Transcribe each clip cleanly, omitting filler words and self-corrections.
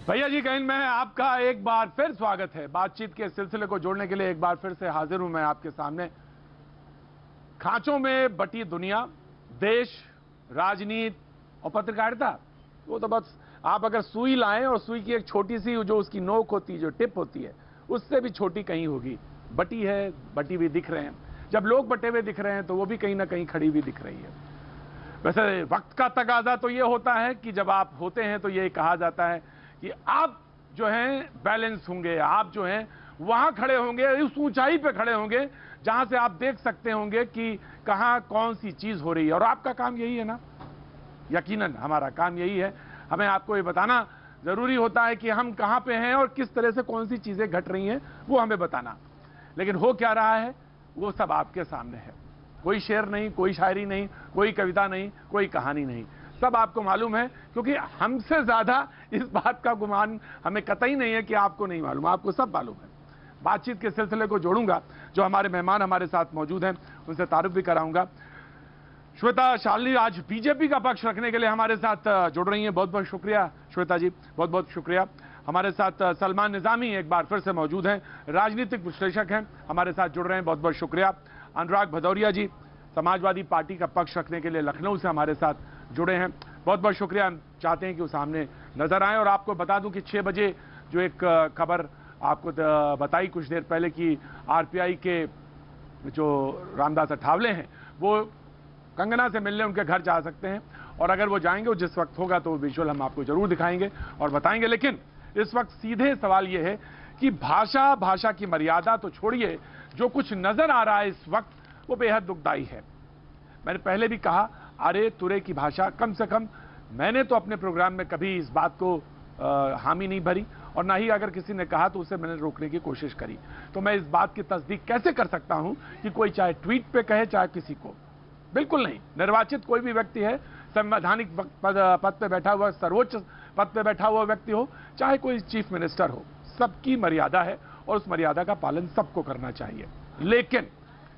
भैया जी कहीं में आपका एक बार फिर स्वागत है। बातचीत के सिलसिले को जोड़ने के लिए एक बार फिर से हाजिर हूं मैं आपके सामने। खांचों में बटी दुनिया, देश, राजनीति और पत्रकारिता, वो तो बस आप अगर सुई लाएं और सुई की एक छोटी सी जो उसकी नोक होती है, जो टिप होती है, उससे भी छोटी कहीं होगी। बटी है, बटी हुई दिख रहे हैं। जब लोग बटे हुए दिख रहे हैं तो वो भी कहीं ना कहीं खड़ी हुई दिख रही है। वैसे वक्त का तकाजा तो ये होता है कि जब आप होते हैं तो ये कहा जाता है कि आप जो हैं बैलेंस होंगे, आप जो हैं वहां खड़े होंगे, उस ऊंचाई पे खड़े होंगे जहां से आप देख सकते होंगे कि कहां कौन सी चीज हो रही है। और आपका काम यही है ना, यकीनन हमारा काम यही है। हमें आपको ये बताना जरूरी होता है कि हम कहां पे हैं और किस तरह से कौन सी चीजें घट रही हैं, वो हमें बताना। लेकिन हो क्या रहा है वो सब आपके सामने है। कोई शेर नहीं, कोई शायरी नहीं, कोई कविता नहीं, कोई कहानी नहीं, सब आपको मालूम है। क्योंकि हमसे ज्यादा इस बात का गुमान हमें कतई नहीं है कि आपको नहीं मालूम, आपको सब मालूम है। बातचीत के सिलसिले को जोड़ूंगा, जो हमारे मेहमान हमारे साथ मौजूद हैं उनसे तारुफ भी कराऊंगा। श्वेता शालिनी आज बीजेपी का पक्ष रखने के लिए हमारे साथ जुड़ रही हैं, बहुत बहुत शुक्रिया श्वेता जी, बहुत बहुत शुक्रिया। हमारे साथ सलमान निजामी एक बार फिर से मौजूद हैं, राजनीतिक विश्लेषक हैं, हमारे साथ जुड़ रहे हैं, बहुत बहुत शुक्रिया। अनुराग भदौरिया जी समाजवादी पार्टी का पक्ष रखने के लिए लखनऊ से हमारे साथ जुड़े हैं, बहुत बहुत शुक्रिया। हम चाहते हैं कि वो सामने नजर आए। और आपको बता दूं कि 6 बजे जो एक खबर आपको बताई कुछ देर पहले कि आरपीआई के जो रामदास अठावले हैं वो कंगना से मिलने उनके घर जा सकते हैं। और अगर वो जाएंगे, वो जिस वक्त होगा तो वो विजुअल हम आपको जरूर दिखाएंगे और बताएंगे। लेकिन इस वक्त सीधे सवाल ये है कि भाषा की मर्यादा तो छोड़िए, जो कुछ नजर आ रहा है इस वक्त वो बेहद दुखदाई है। मैंने पहले भी कहा, अरे तुरे की भाषा, कम से कम मैंने तो अपने प्रोग्राम में कभी इस बात को हामी नहीं भरी, और ना ही अगर किसी ने कहा तो उसे मैंने रोकने की कोशिश करी। तो मैं इस बात की तस्दीक कैसे कर सकता हूं कि कोई चाहे ट्वीट पे कहे चाहे किसी को, बिल्कुल नहीं। निर्वाचित कोई भी व्यक्ति है, संवैधानिक पद पे बैठा हुआ, सर्वोच्च पद पे बैठा हुआ व्यक्ति हो, चाहे कोई चीफ मिनिस्टर हो, सबकी मर्यादा है और उस मर्यादा का पालन सबको करना चाहिए। लेकिन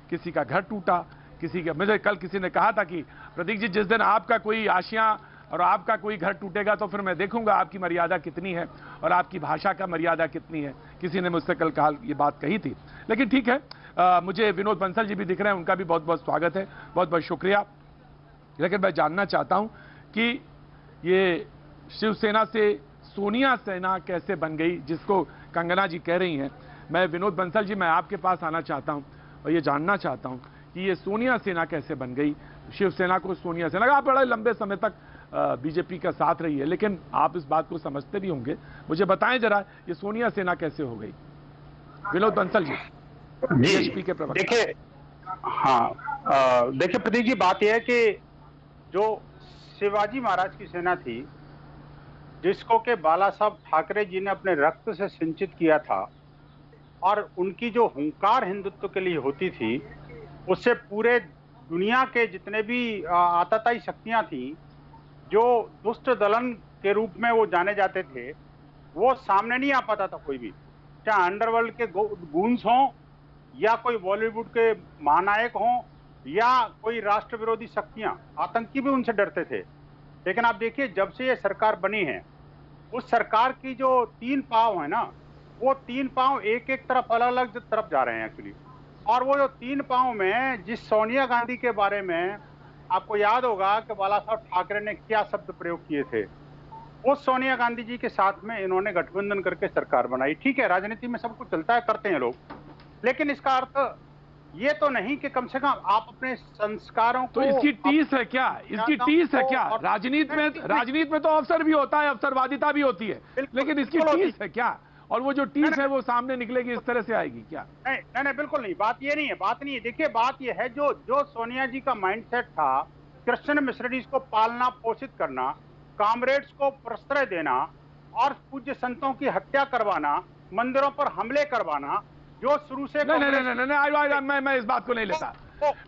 किसी का घर टूटा, किसी का, मुझे कल किसी ने कहा था कि प्रतीक जी जिस दिन आपका कोई आशियां और आपका कोई घर टूटेगा तो फिर मैं देखूंगा आपकी मर्यादा कितनी है और आपकी भाषा का मर्यादा कितनी है। किसी ने मुझसे कल कहा, ये बात कही थी। लेकिन ठीक है, मुझे विनोद बंसल जी भी दिख रहे हैं, उनका भी बहुत बहुत स्वागत है, बहुत बहुत शुक्रिया। लेकिन मैं जानना चाहता हूं कि ये शिवसेना से सोनिया सेना कैसे बन गई, जिसको कंगना जी कह रही हैं। मैं विनोद बंसल जी, मैं आपके पास आना चाहता हूं और ये जानना चाहता हूं कि ये सोनिया सेना कैसे बन गई। शिवसेना को सोनिया सेना, आप बड़े लंबे समय तक बीजेपी का साथ रही है, लेकिन आप इस बात को समझते भी होंगे, मुझे बताएं जरा ये सोनिया सेना कैसे हो गई। विनोद बंसल जी, बीएसपी के प्रवक्ता। देखिए, हाँ, देखिए प्रतीक जी, बात यह है कि जो शिवाजी महाराज की सेना थी, जिसको के बाला साहब ठाकरे जी ने अपने रक्त से सिंचित किया था, और उनकी जो हुंकार हिंदुत्व के लिए होती थी, उससे पूरे दुनिया के जितने भी आतताई शक्तियां थी, जो दुष्ट दलन के रूप में वो जाने जाते थे, वो सामने नहीं आ पाता था कोई भी, चाहे अंडरवर्ल्ड के गूंस हों या कोई बॉलीवुड के महानायक हों या कोई राष्ट्र विरोधी शक्तियां, आतंकी भी उनसे डरते थे। लेकिन आप देखिए, जब से ये सरकार बनी है, उस सरकार की जो 3 पांव है ना, वो 3 पांव एक एक तरफ अलग अलग तरफ जा रहे हैं एक्चुअली। और वो जो 3 पांव में जिस सोनिया गांधी के बारे में आपको याद होगा कि बाला साहब ठाकरे ने क्या शब्द प्रयोग किए थे, उस सोनिया गांधी जी के साथ में इन्होंने गठबंधन करके सरकार बनाई। ठीक है, राजनीति में सब कुछ चलता है, करते हैं लोग, लेकिन इसका अर्थ ये तो नहीं कि कम से कम आप अपने संस्कारों को, तो इसकी टीस है क्या, इसकी टीस है क्या? राजनीति में तो अवसर भी होता है, अवसरवादिता भी होती है, लेकिन इसकी टीस है क्या? और वो जो टीस है वो सामने निकलेगी, इस तरह से आएगी क्या? नहीं, बिल्कुल नहीं, बात ये नहीं है, बात नहीं है। देखिए, बात ये है, जो सोनिया जी का माइंडसेट था, क्रिश्चियन मिशनरीज को पालना पोषित करना, कॉमरेड्स को प्रश्रय देना और पूज्य संतों की हत्या करवाना, मंदिरों पर हमले करवाना, जो शुरू से नहीं, मैं इस बात को नहीं लेता।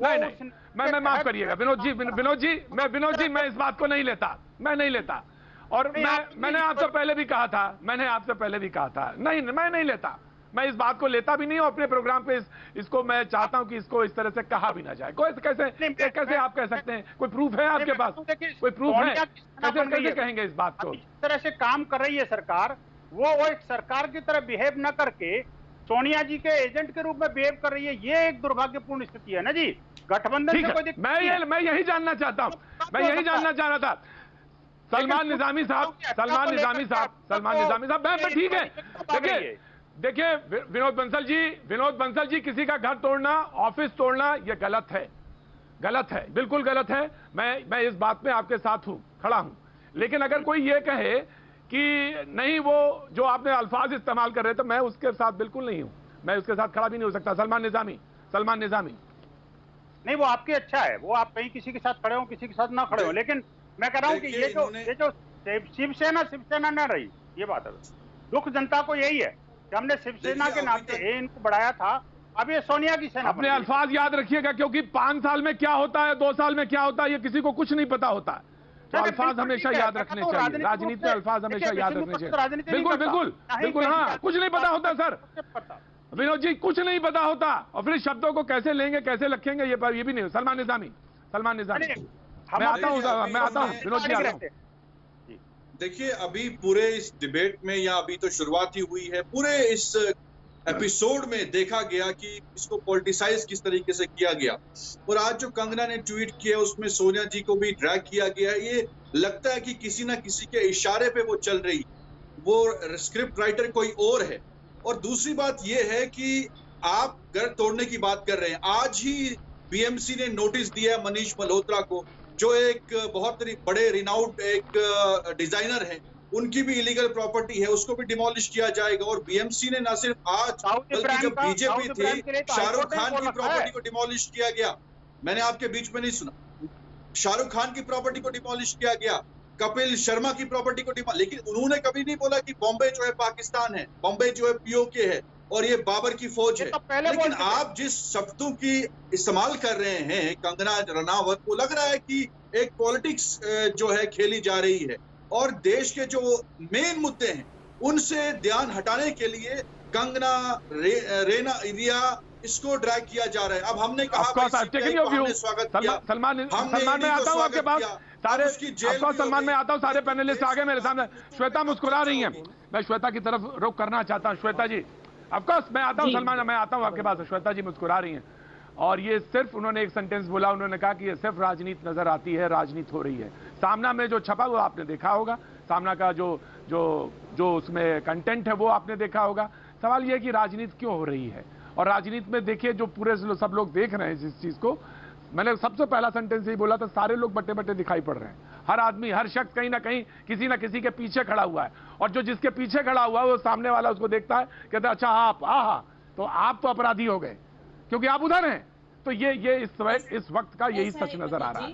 नहीं, मैं माफ करिएगा विनोद जी, मैं इस बात को नहीं लेता, मैं नहीं लेता। और मैंने आपसे पहले भी कहा था, नहीं, मैं नहीं लेता, मैं इस बात को लेता भी नहीं हूं अपने प्रोग्राम पे। इसको मैं चाहता हूं कि इसको इस तरह से कहा भी ना जाए। कैसे आप कह सकते हैं? कोई प्रूफ है आपके पास? कोई प्रूफ है? कैसे कहेंगे इस बात को? इस तरह से काम कर रही है सरकार, वो एक सरकार की तरह बिहेव न करके सोनिया जी के एजेंट के रूप में बिहेव कर रही है। ये एक दुर्भाग्यपूर्ण स्थिति है ना जी। गठबंधन ठीक से है, कोई दिक्कत नहीं है। मैं यही जानना चाहता हूं, मैं यही जानना चाह रहा था। सलमान निजामी साहब, मैं ठीक है। देखिए विनोद बंसल जी किसी का घर तोड़ना, ऑफिस तोड़ना, यह गलत है, बिल्कुल गलत है। मैं इस बात में आपके साथ हूं, खड़ा हूं। लेकिन अगर कोई ये कहे कि नहीं, वो जो आपने अल्फाज इस्तेमाल कर रहे थे, मैं उसके साथ बिल्कुल नहीं हूं, मैं उसके साथ खड़ा भी नहीं हो सकता। सलमान निजामी नहीं, वो आपकी अच्छा है, वो आप कहीं किसी के साथ खड़े हो, किसी के साथ ना खड़े हो, लेकिन मैं कह रहा हूं कि ये जो शिवसेना न रही, ये बात है। दुख जनता को यही है कि हमने शिवसेना के नाम से इनको बढ़ाया था, अब ये सोनिया की सेना। अपने अल्फाज याद रखिएगा, क्योंकि 5 साल में क्या होता है, 2 साल में क्या होता है, ये किसी को कुछ नहीं पता होता है। तो अल्फाज हमेशा याद रखने चाहिए, राजनीति में अल्फाज हमेशा याद रखने चाहिए। बिल्कुल हाँ, कुछ नहीं पता होता सर, विनोद जी, कुछ नहीं पता होता। और फिर शब्दों को कैसे लेंगे, कैसे रखेंगे, ये भी नहीं। सलमान निजामी मैं आता हूँ विनोद जी, आता हूँ। देखिए, अभी पूरे इस डिबेट में, या अभी तो शुरुआत ही हुई है, पूरे इस एपिसोड में देखा गया कि इसको पॉलिटिसाइज किस तरीके से किया गया। और आज जो कंगना ने ट्वीट किया उसमें सोनिया जी को भी ड्रैग किया गया। ये लगता है कि किसी ना किसी के इशारे पे वो चल रही, वो स्क्रिप्ट राइटर कोई और है। और दूसरी बात ये है कि आप घर तोड़ने की बात कर रहे हैं। आज ही बीएमसी ने नोटिस दिया है मनीष मल्होत्रा को, जो एक बहुत बड़े रिनाउंड एक डिजाइनर है, उनकी भी इलीगल प्रॉपर्टी है, उसको भी डिमोलिश किया जाएगा। और बीएमसी ने न सिर्फ आज, बल्कि जब बीजेपी थी, शाहरुख खान की प्रॉपर्टी को डिमोलिश किया गया। मैंने आपके बीच में नहीं सुना, शाहरुख खान की प्रॉपर्टी को डिमोलिश किया गया, कपिल शर्मा की प्रॉपर्टी को डिमोलिश। लेकिन उन्होंने कभी नहीं बोला कि बॉम्बे जो है पाकिस्तान है, बॉम्बे जो है पीओके है और ये बाबर की फौज है। लेकिन आप जिस शब्दों की इस्तेमाल कर रहे हैं कंगना रनावत, वो लग रहा है कि एक पॉलिटिक्स जो है खेली जा रही है, और देश के जो मेन मुद्दे हैं उनसे ध्यान हटाने के लिए कंगना रेना इंडिया इसको ड्रैग किया जा रहा है। अब हमने कहा स्वागत किया, सलमान में आता हूं आपके पास, सलमान में आता हूं, सारे पैनलिस्ट आ गए मेरे सामने। श्वेता मुस्कुरा रही हैं, मैं श्वेता की तरफ रुख करना चाहता हूं। श्वेता जी, ऑफकोर्स मैं आता हूं, सलमान मैं आता हूं आपके पास। श्वेता जी मुस्कुरा रही हैं, और ये सिर्फ उन्होंने एक सेंटेंस बोला, उन्होंने कहा कि ये सिर्फ राजनीति नजर आती है, राजनीति हो रही है। सामना में जो छपा वो आपने देखा होगा, सामना का जो उसमें कंटेंट है वो आपने देखा होगा। सवाल ये है कि राजनीति क्यों हो रही है, और राजनीति में देखिए जो पूरे सब लोग देख रहे हैं इस चीज को, मैंने सबसे पहला सेंटेंस यही बोला था, सारे लोग बट्टे बट्टे दिखाई पड़ रहे हैं। हर आदमी, हर शख्स कहीं ना कहीं किसी ना किसी के पीछे खड़ा हुआ है, और जो जिसके पीछे खड़ा हुआ है वो सामने वाला उसको देखता है, कहता है अच्छा आप तो आप तो अपराधी हो गए क्योंकि आप उधर हैं। तो ये इस वक्त का यही सच नजर आ रहा है।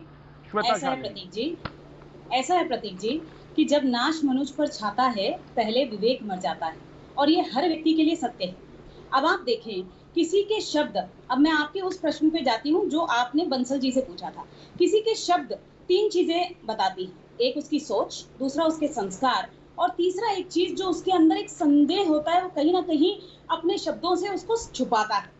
श्वेता, ऐसा है प्रतीक जी कि जब नाश मनुष्य पर छाता है, पहले विवेक मर जाता है, और ये हर व्यक्ति के लिए सत्य है। अब आप देखें, किसी के शब्द, अब मैं आपके उस प्रश्न पे जाती हूँ जो आपने बंसल जी से पूछा था। किसी के शब्द 3 चीजें बताती हैं, एक उसकी सोच, दूसरा उसके संस्कार, और तीसरा एक चीज जो उसके अंदर एक संदेह होता है, वो कहीं ना कहीं अपने शब्दों से उसको छुपाता है।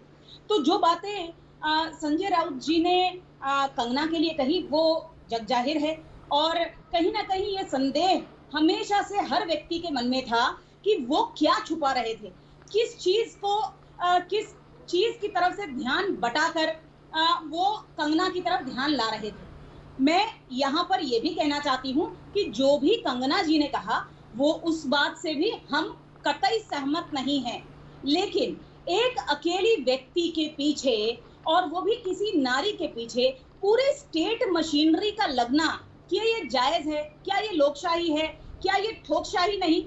तो जो बातें संजय राउत जी ने कंगना के लिए कही वो जग जाहिर है, और कहीं ना कहीं ये संदेह हमेशा से हर व्यक्ति के मन में था कि वो क्या छुपा रहे थे, किस चीज की तरफ से ध्यान बटाकर वो कंगना की तरफ ध्यान ला रहे थे। मैं यहाँ पर ये भी कहना चाहती हूँ कि जो भी कंगना जी ने कहा वो उस बात से भी हम कतई सहमत नहीं हैं, लेकिन एक अकेली व्यक्ति के पीछे, और वो भी किसी नारी के पीछे, पूरे स्टेट मशीनरी का लगना, क्या ये जायज है? क्या ये लोकशाही है? क्या ये ठोकशाही नहीं?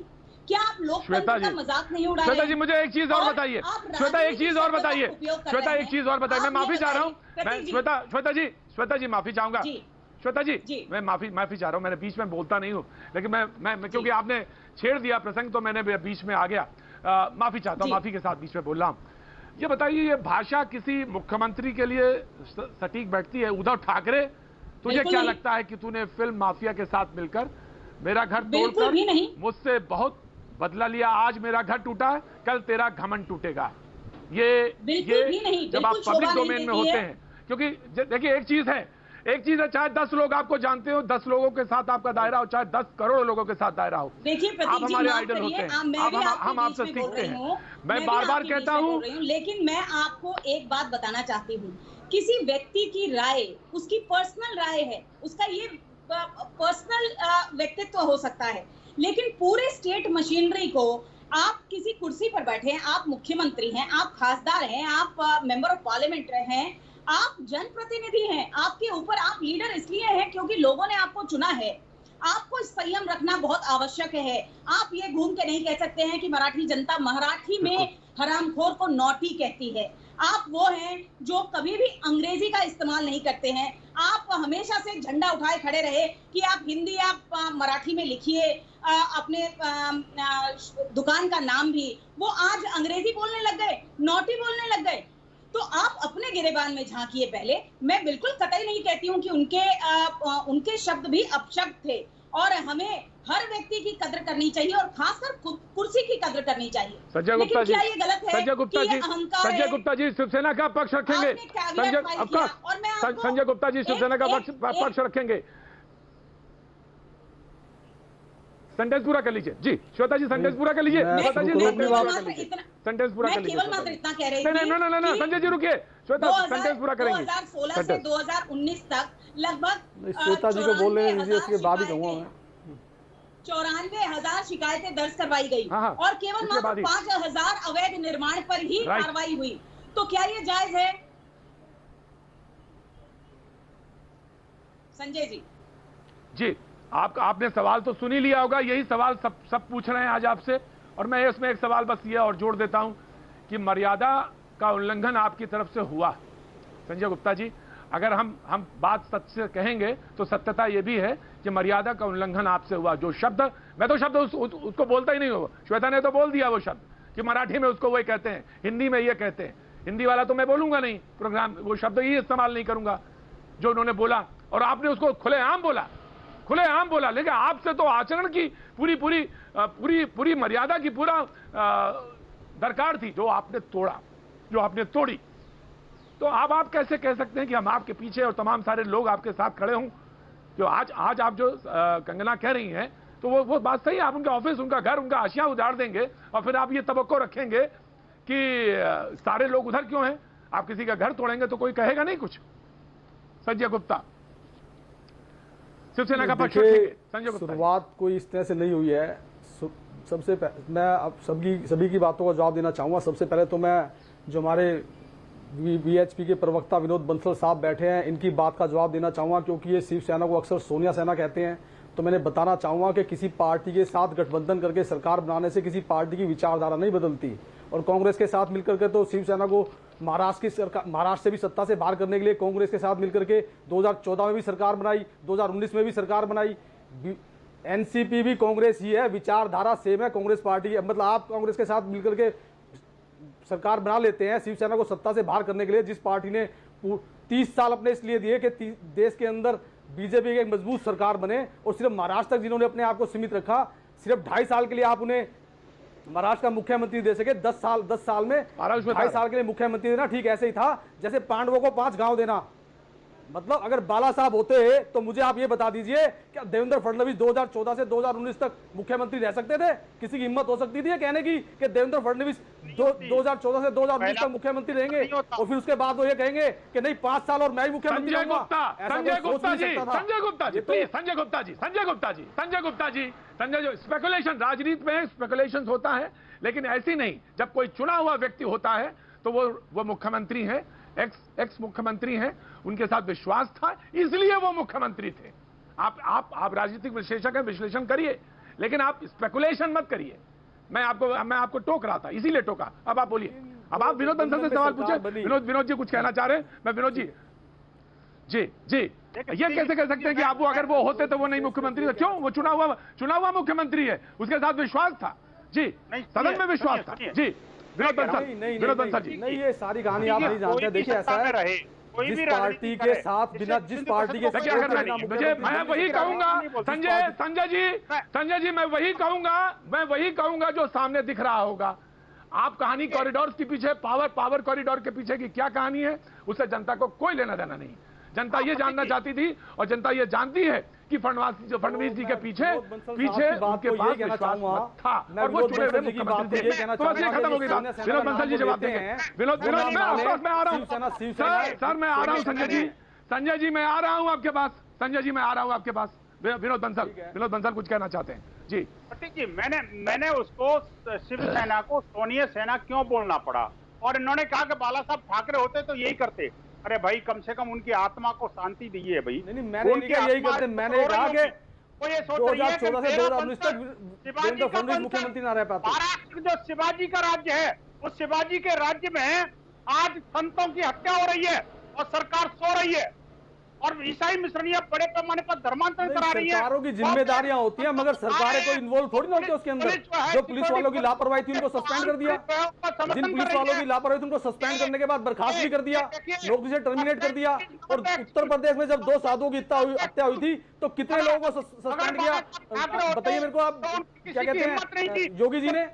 क्या आप लोकतंत्र का मजाक नहीं उड़ा रहे? श्वेता जी मुझे एक चीज और बताइए, श्वेता एक चीज और बताइए, श्वेता एक चीज और बताइए। मैं माफी चाह रहा हूँ, मैं श्वेता जी माफी चाहूंगा। श्वेता जी मैं माफी चाह रहा हूँ, मैंने बीच में बोलता नहीं हूँ, लेकिन मैं क्योंकि आपने छेड़ दिया प्रसंग तो मैंने बीच में आ गया, माफी चाहता हूँ, माफी के साथ बीच में बोल रहा हूँ। ये बताइए, ये भाषा किसी मुख्यमंत्री के लिए सटीक बैठती है? उद्धव ठाकरे, तुझे क्या लगता है कि तूने फिल्म माफिया के साथ मिलकर मेरा घर तोड़कर मुझसे बहुत बदला लिया, आज मेरा घर टूटा है, कल तेरा घमंड टूटेगा? ये जब आप पब्लिक डोमेन में होते हैं, क्योंकि देखिए एक एक चीज है, चाहे 10 लोग आपको जानते हो, 10 लोगों के साथ आपका दायरा हो, चाहे 10 करोड़ लोगों के साथ दायरा हो, देखिए आप हमारे आइडल होते हैं, हम आपसे सीखते हैं। मैं बार बार कहता हूँ, लेकिन मैं आपको एक बात बताना चाहती हूँ, किसी व्यक्ति की राय उसकी पर्सनल राय है, उसका ये पर्सनल व्यक्तित्व हो सकता है, लेकिन पूरे स्टेट मशीनरी को, आप किसी कुर्सी पर बैठे हैं, आप मुख्यमंत्री हैं, आप खासदार हैं, आप मेंबर ऑफ पार्लियामेंट हैं, आप जनप्रतिनिधि हैं, आपके ऊपर आप लीडर इसलिए हैं क्योंकि लोगों ने आपको चुना है। आपको संयम रखना बहुत आवश्यक है। आप ये घूम के नहीं कह सकते हैं कि मराठी जनता मराठी में हरामखोर को नॉटी कहती है। आप वो हैं जो कभी भी अंग्रेजी का इस्तेमाल नहीं करते हैं। आप हमेशा से झंडा उठाए खड़े रहे कि आप हिंदी, आप मराठी में लिखिए अपने दुकान का नाम भी। वो आज अंग्रेजी बोलने लग गए, नॉटी बोलने लग गए। तो आप अपने गिरेबान में झांकिए पहले। मैं बिल्कुल कतई नहीं कहती हूँ कि उनके शब्द भी अपशब्द थे, और हमें हर व्यक्ति की कदर करनी चाहिए और खासकर कुर्सी की कदर करनी चाहिए। संजय गुप्ता जी, क्या ये गलत है? संजय गुप्ता जी शिवसेना का पक्ष रखेंगे? संजय गुप्ता जी शिवसेना का पक्ष रखेंगे? सेंटेंस पूरा कर लीजिए जी, श्वेता जी सेंटेंस पूरा कर लीजिए। श्वेता जी सेंटेंस पूरा कर लीजिए। केवल मात्र इतना कह रही थी। नहीं, संजय जी रुकिए, श्वेता सेंटेंस पूरा करेंगे। 2016 से 2019 तक लगभग श्वेता जी को बोल रहे हैं, इसके बाद ही कहूंगा मैं, 94,000 शिकायतें दर्ज करवाई गई और केवल मात्र 5,000 अवैध निर्माण पर ही कार्रवाई हुई। तो क्या ये जायज है? संजय जी जी, आपने सवाल तो सुन ही लिया होगा। यही सवाल सब पूछ रहे हैं आज आपसे, और मैं इसमें एक सवाल बस ये और जोड़ देता हूं कि मर्यादा का उल्लंघन आपकी तरफ से हुआ। संजय गुप्ता जी, अगर हम बात सच से कहेंगे तो सत्यता ये भी है कि मर्यादा का उल्लंघन आपसे हुआ। जो शब्द, मैं तो शब्द उसको बोलता ही नहीं हूँ, श्वेता ने तो बोल दिया वो शब्द कि मराठी में उसको वही कहते हैं, हिंदी में ये कहते हैं। हिंदी वाला तो मैं बोलूंगा नहीं, प्रोग्राम वो शब्द ही इस्तेमाल नहीं करूंगा जो उन्होंने बोला, और आपने उसको खुलेआम बोला। लेकिन आपसे तो आचरण की पूरी मर्यादा की पूरा दरकार थी, जो आपने तोड़ी। तो अब आप कैसे कह सकते हैं कि हम आपके पीछे और तमाम सारे लोग आपके साथ खड़े हों? जो आज आप जो कंगना कह रही हैं, तो वो बात सही है। आप उनका ऑफिस, उनका घर, उनका आशिया उजाड़ देंगे और फिर आप ये तवक्को रखेंगे कि सारे लोग उधर क्यों हैं? आप किसी का घर तोड़ेंगे तो कोई कहेगा नहीं कुछ। संजय गुप्ता शिवसेना का पक्ष रखेंगे? संजय गुप्ता, शुरुआत कोई इस तरह से नहीं हुई है। सबसे मैं अब सभी की बातों का जवाब देना चाहूंगा। सबसे पहले तो मैं, जो हमारे वीएचपी के प्रवक्ता विनोद बंसल साहब बैठे हैं, इनकी बात का जवाब देना चाहूंगा, क्योंकि ये शिवसेना को अक्सर सोनिया सेना कहते हैं। तो मैंने बताना चाहूंगा कि किसी पार्टी के साथ गठबंधन करके सरकार बनाने से किसी पार्टी की विचारधारा नहीं बदलती, और कांग्रेस के साथ मिलकर के तो शिवसेना को महाराष्ट्र से भी सत्ता से बाहर करने के लिए कांग्रेस के साथ मिलकर के 2014 में भी सरकार बनाई, 2019 में भी सरकार बनाई। एनसीपी भी कांग्रेस ही है, विचारधारा सेम है कांग्रेस पार्टी की। मतलब आप कांग्रेस के साथ मिलकर के सरकार बना लेते हैं शिवसेना को सत्ता से बाहर करने के लिए, जिस पार्टी ने 30 साल अपने इसलिए दिए कि देश के अंदर बीजेपी की एक मजबूत सरकार बने, और सिर्फ महाराष्ट्र तक जिन्होंने अपने आप को सीमित रखा, सिर्फ 2.5 साल के लिए आप उन्हें महाराष्ट्र का मुख्यमंत्री दे सके। 10 साल में 2.5 साल के लिए मुख्यमंत्री देना ठीक ऐसे ही था जैसे पांडवों को 5 गांव देना। मतलब अगर बाला साहब होते तो मुझे आप ये बता दीजिए, क्या देवेंद्र फडणवीस 2014 से 2019 तक मुख्यमंत्री रह सकते थे? किसी की हिम्मत हो सकती थी कहने की कि देवेंद्र फडणवीस 2014 से 2019 तक मुख्यमंत्री रहेंगे, और फिर उसके बाद वो ये कहेंगे कि नहीं 5 साल और मैं ही मुख्यमंत्री रहूंगा? संजय, स्पेकुलेशन राजनीति में स्पेकुलेशन होता है, लेकिन ऐसी नहीं। जब कोई चुना हुआ व्यक्ति होता है तो वो मुख्यमंत्री है, एक्स मुख्यमंत्री हैं, उनके साथ विश्वास था, इसलिए वो मुख्यमंत्री थे। आप राजनीतिक विश्लेषक हैं, विश्लेषण करिए, लेकिन आप स्पेकुलेशन मत करिए। मैं आपको टोक रहा था, इसीलिए टोका। अब आप बोलिए। अब आप विनोद बंसल से सवाल पूछे। विनोद जी कुछ कहना चाह रहे हैं? मैं विनोद जी ये कैसे कह सकते हैं कि आप अगर वो होते तो वो नहीं मुख्यमंत्री थे? क्यों? वो चुना हुआ मुख्यमंत्री है, उसके साथ विश्वास था जी, सदन में विश्वास था जी। विनोद बंसल जी, नहीं, ये सारी कहानी आप नहीं जानते। देखिए ऐसा है, जिस पार्टी के साथ बिना, जिस पार्टी के क्या करना नहीं, मुझे मैं वही कहूंगा संजय जी, मैं वही कहूंगा जो सामने दिख रहा होगा। आप कहानी कॉरिडोर के पीछे, पावर कॉरिडोर के पीछे की क्या कहानी है, उससे जनता को कोई लेना देना नहीं। जनता ये जानना चाहती थी और जनता ये जानती है कि फडणवीस जी के पीछे उनके पास विश्वास मत था और वो चुने हुए मुख्यमंत्री थे। तो बस ये खत्म हो गई बात। विनोद बंसल जी जवाब देंगे। विनोद मैं आ रहा हूँ सर, मैं आ रहा हूँ संजय जी मैं आ रहा हूँ आपके पास। संजय जी मैं आ रहा हूँ आपके पास। विनोद बंसल कुछ कहना चाहते हैं जी। प्रतीक जी, मैंने उसको शिवसेना को सोनिया सेना क्यों बोलना पड़ा, और इन्होंने कहा कि बाला साहब ठाकरे होते तो यही करते। अरे भाई, कम से कम उनकी आत्मा को शांति दीजिए भाई। नहीं, मैंने नहीं कहा यही करते। मैंने कहा कि 2014 से 2019 तक देवेंद्र फडणवीस मुख्यमंत्री ना रह पाते। महाराष्ट्र जो शिवाजी का राज्य है, उस शिवाजी के राज्य में आज संतों की हत्या हो रही है और सरकार सो रही है, और ईसाई मिशनरियां बड़े पैमाने पर धर्मांतरण करा रही है। सरकारों की जिम्मेदारियां होती हैं, मगर सरकारें कोई इन्वॉल्व थोड़ी ना होती है उसके अंदर। जो पुलिस वालों की लापरवाही थी उनको सस्पेंड कर दिया। जिन पुलिस वालों की लापरवाही थी उनको सस्पेंड करने के बाद बर्खास्त भी कर दिया, नौकरी से टर्मिनेट कर दिया। और उत्तर प्रदेश में जब 2 साधुओं की हत्या हुई थी तो कितने लोगों को सस्पेंड किया, बताइए मेरे को। आप क्या कहते हैं योगी जी ने?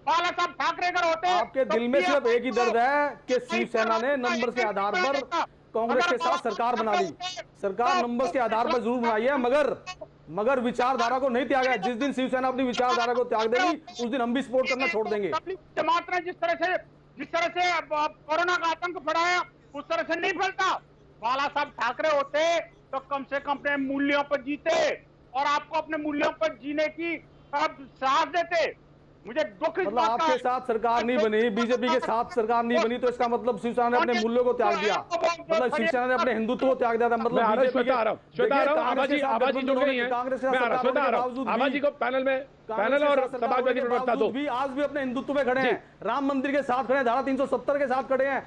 बाला साहब ठाकरे अगर होते, आपके दिल में सिर्फ एक ही दर्द है कि शिवसेना ने नंबर के आधार पर कांग्रेस के साथ सरकार बना ली। सरकार नंबर्स के आधार पर जरूर बनाई है, मगर विचारधारा को नहीं त्यागा। जिस दिन शिवसेना अपनी विचारधारा को त्याग देगी उस दिन हम भी सपोर्ट करना छोड़ देंगे। जमात ने जिस तरह से कोरोना का आतंक फैलाया उस तरह से नहीं फैलता। बाला साहब ठाकरे होते तो कम से कम अपने मूल्यों पर जीते और आपको अपने मूल्यों पर जीने की साथ देते। मुझे दुख इस मतलब बात का आपके साथ सरकार नहीं बनी, बीजेपी के साथ सरकार नहीं बनी, तो इसका मतलब शिवसेना ने अपने मूल्यों को त्याग दिया। मतलब शिवसेना ने अपने हिंदुत्व को त्याग दिया था। मतलब आभाजी जुड़ गई है, आभाजी को पैनल और समाजवादी प्रवक्ता दो भी आज भी अपने हिंदुत्व में खड़े हैं, राम मंदिर के साथ खड़े हैं, धारा 370 के साथ खड़े हैं,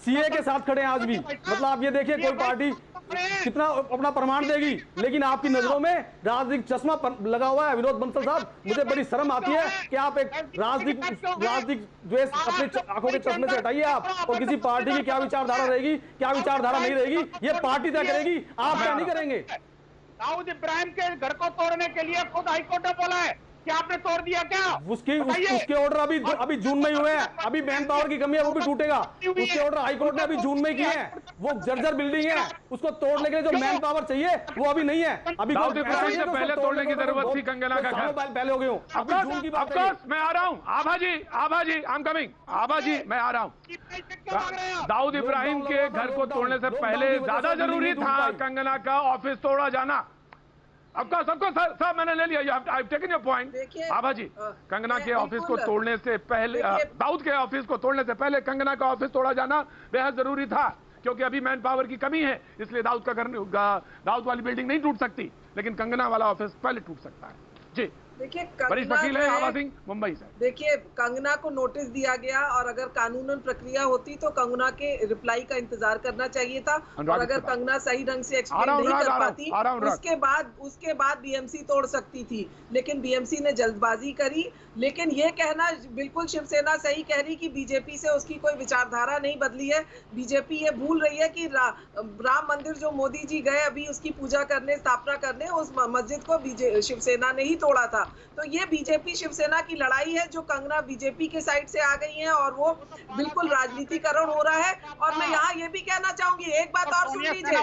सीए के साथ खड़े हैं आज भी। मतलब आप ये देखिए कोई पार्टी कितना अपना प्रमाण देगी, लेकिन आपकी नजरों में राजनीतिक चश्मा लगा हुआ है। विनोद बंसल साहब, मुझे बड़ी शर्म आती है कि आप एक राजनीतिक द्वेष अपने आंखों के चश्मे से हटाइए आप, और किसी पार्टी की क्या विचारधारा रहेगी, क्या विचारधारा नहीं रहेगी, ये पार्टी तय करेगी, आप क्या नहीं करेंगे। दाऊद इब्राहिम के घर को तोड़ने के लिए खुद हाईकोर्ट ने बोला है कि आपने तोड़ दिया क्या? उसके ऑर्डर अभी जून में ही हुए हैं। अभी मैन पावर की कमी है, वो भी टूटेगा। उसके ऑर्डर हाईकोर्ट ने अभी जून में किए हैं। वो जर्जर बिल्डिंग है, उसको तोड़ने के लिए जो मैन पावर चाहिए वो अभी नहीं है। अभी पहले तोड़ने की जरूरत थी कंगना का घर, पहले हो गए हूँ। जून की बात है। मैं आ रहा हूँ आभाजी, आई एम कमिंग। आभाजी मैं आ रहा हूँ। दाऊद इब्राहिम के घर को तोड़ने से पहले ज्यादा जरूरी था कंगना का ऑफिस तोड़ा जाना। सबको सर मैंने ले लिया। I taken your point. Abhaji, Kangana के ऑफिस को तोड़ने से पहले, दाऊद के ऑफिस को तोड़ने से पहले कंगना का ऑफिस तोड़ा जाना बेहद जरूरी था, क्योंकि अभी मैन पावर की कमी है, इसलिए दाऊद वाली बिल्डिंग नहीं टूट सकती, लेकिन कंगना वाला ऑफिस पहले टूट सकता है। जी देखिए, वरिष्ठ वकील है आभा सिंह, मुंबई से। देखिए, कंगना को नोटिस दिया गया और अगर कानूनन प्रक्रिया होती तो कंगना के रिप्लाई का इंतजार करना चाहिए था, और अगर कंगना सही ढंग से एक्सप्लेन नहीं कर पाती उसके बाद बीएमसी तोड़ सकती थी, लेकिन बीएमसी ने जल्दबाजी करी। लेकिन ये कहना बिल्कुल शिवसेना सही कह रही कि बीजेपी से उसकी कोई विचारधारा नहीं बदली है। बीजेपी ये भूल रही है कि राम मंदिर जो मोदी जी गए अभी उसकी पूजा करने, स्थापना करने, उस मस्जिद को शिवसेना ने ही तोड़ा था। तो ये बीजेपी शिवसेना की लड़ाई है जो कंगना बीजेपी के साइड से आ गई है, और वो बिल्कुल राजनीतिकरण हो रहा है। और मैं यहाँ ये भी कहना चाहूंगी, एक बात और सुन लीजिए।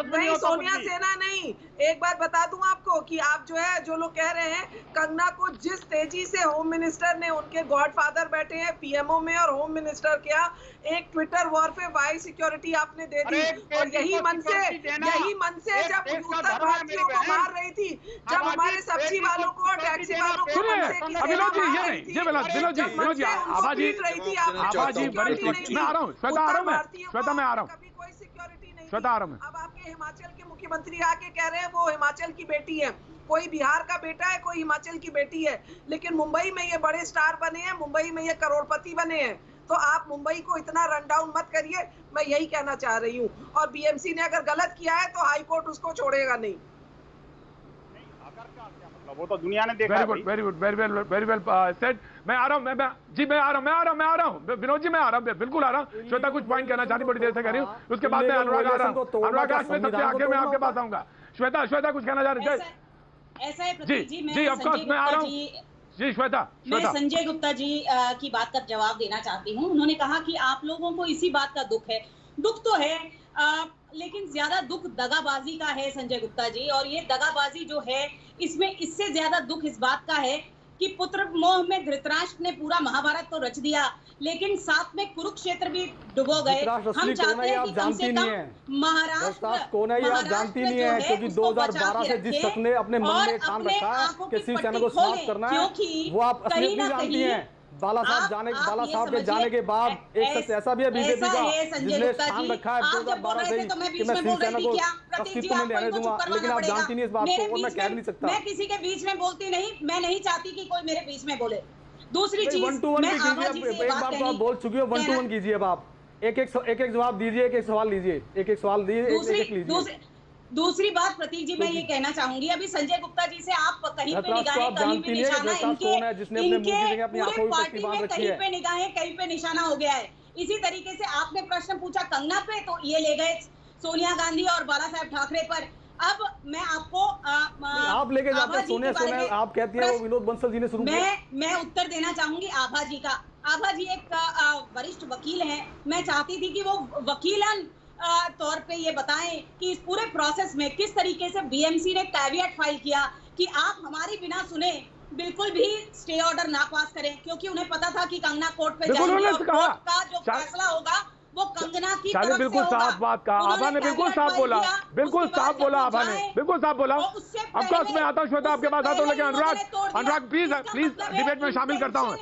नहीं, सोनिया सेना नहीं, एक बात बता दूं आपको कि आप जो लोग कह रहे हैं कंगना को जिस तेजी से होम मिनिस्टर ने, उनके गॉडफादर बैठे हैं पीएमओ में और होम मिनिस्टर के यहाँ, एक ट्विटर वॉर पे वाई सिक्योरिटी आपने दे दी, और यही मन से जब उत्तर भारतीयों को मार रही थी, जब हमारे सब्जी वालों को, टैक्सी वालों को, अब आपके हिमाचल के मुख्यमंत्री आके कह रहे हैं वो हिमाचल की बेटी है, कोई बिहार का बेटा है, कोई हिमाचल की बेटी है, लेकिन मुंबई में ये बड़े स्टार बने हैं, मुंबई में ये करोड़पति बने हैं। तो आप मुंबई को इतना रन डाउन मत करिए, मैं यही कहना चाह रही हूँ। और बीएमसी ने अगर गलत किया है तो हाईकोर्ट उसको छोड़ेगा नहीं। वो तो दुनिया ने देखा। Very good, very well said. मैं आ रहा हूँ, मैं आ रहा हूँ विनोद जी, मैं आ रहा हूँ, बिल्कुल आ रहा हूँ। श्वेता कुछ पॉइंट कहना चाहती, बड़ी देर से कह रही हूँ, उसके बाद मैं अनुराग आ रहा हूँ। अनुराग आज में सबसे आगे मैं आपके पास आऊंगा। श्वेता कुछ कहना चाह रही है? ऐसा है प्रतीक जी, जी ऑफ कोर्स मैं आ रहा हूँ। जी श्वेता, मैं संजय गुप्ता जी की बात का जवाब देना चाहती हूँ। उन्होंने कहा कि आप लोगों को इसी बात का दुख है दुख तो है, लेकिन ज्यादा दुख दगाबाजी का है संजय गुप्ता जी। और ये दगाबाजी जो है, इसमें इससे ज्यादा दुख इस बात का है कि पुत्र मोह में धृतराष्ट्र ने पूरा महाभारत तो रच दिया, लेकिन साथ में कुरुक्षेत्र भी डुबो गए। हम चाहते हैं कि कम से कम महाराष्ट्र कौन है ये आप जानती नहीं है, क्योंकि 2012 से जिस शख्स ने अपने मन में ठान रखा है कि शिवसेना को समाप्त करना है, वो आप असलियत नहीं जानती हैं। बाला साहब के जाने के बाद एक शख्स ऐसा भी है बीजेपी का जिसने ठान रखा है 2012 से कि मैं शिवसेना को अस्तित्व में रहने दूंगा, लेकिन आप जानती नहीं इस बात को और मैं कह नहीं सकता। मैं किसी के बीच में बोलती नहीं, मैं नहीं चाहती कि कोई मेरे बीच में बोले। दूसरी चीज, 1 to 1 कीजिए, एक बार तो आप बोल चुकी हो, 1 to 1 कीजिए। अब आप एक एक जवाब दीजिए, एक सवाल लीजिए, एक सवाल दीजिए। दूसरी बात प्रतीक जी, मैं ये कहना चाहूंगी, अभी संजय गुप्ता जी से आप कहीं पे निगाहें, कहीं पे निशाना, इनके पूरे पार्टी में कहीं पे निगाहें, कहीं पे निशाना हो गया है। इसी तरीके से आपने प्रश्न पूछा कंगना पे, तो ये ले गए सोनिया गांधी और बाला साहब ठाकरे पर। अब मैं आपको आप लेके जाते हैं सोनिया, आप कहती हैं वो विनोद बंसल जी ने शुरू किया। मैं उत्तर देना चाहूंगी आभा जी का। आभा जी एक वरिष्ठ वकील हैं, मैं चाहती थी कि वो वकीलन तौर पे ये बताएं कि इस पूरे प्रोसेस में किस तरीके से बीएमसी ने कैविएट फाइल किया कि आप हमारी बिना सुने बिल्कुल भी स्टे ऑर्डर ना पास करें, क्योंकि उन्हें पता था कि कंगना कोर्ट पे जाएगी और कोर्ट का जो फैसला होगा वो कंगना की तरफ से होगा। बिल्कुल साफ बात कहा आभा ने, बिल्कुल साफ बोला, बिल्कुल साफ बोला आभा ने, बिल्कुल साफ बोला। ऑफकोर्स मैं आता हूं श्वेता आपके पास आता हूं, लेकिन अनुराग प्लीज डिबेट में शामिल करता हूं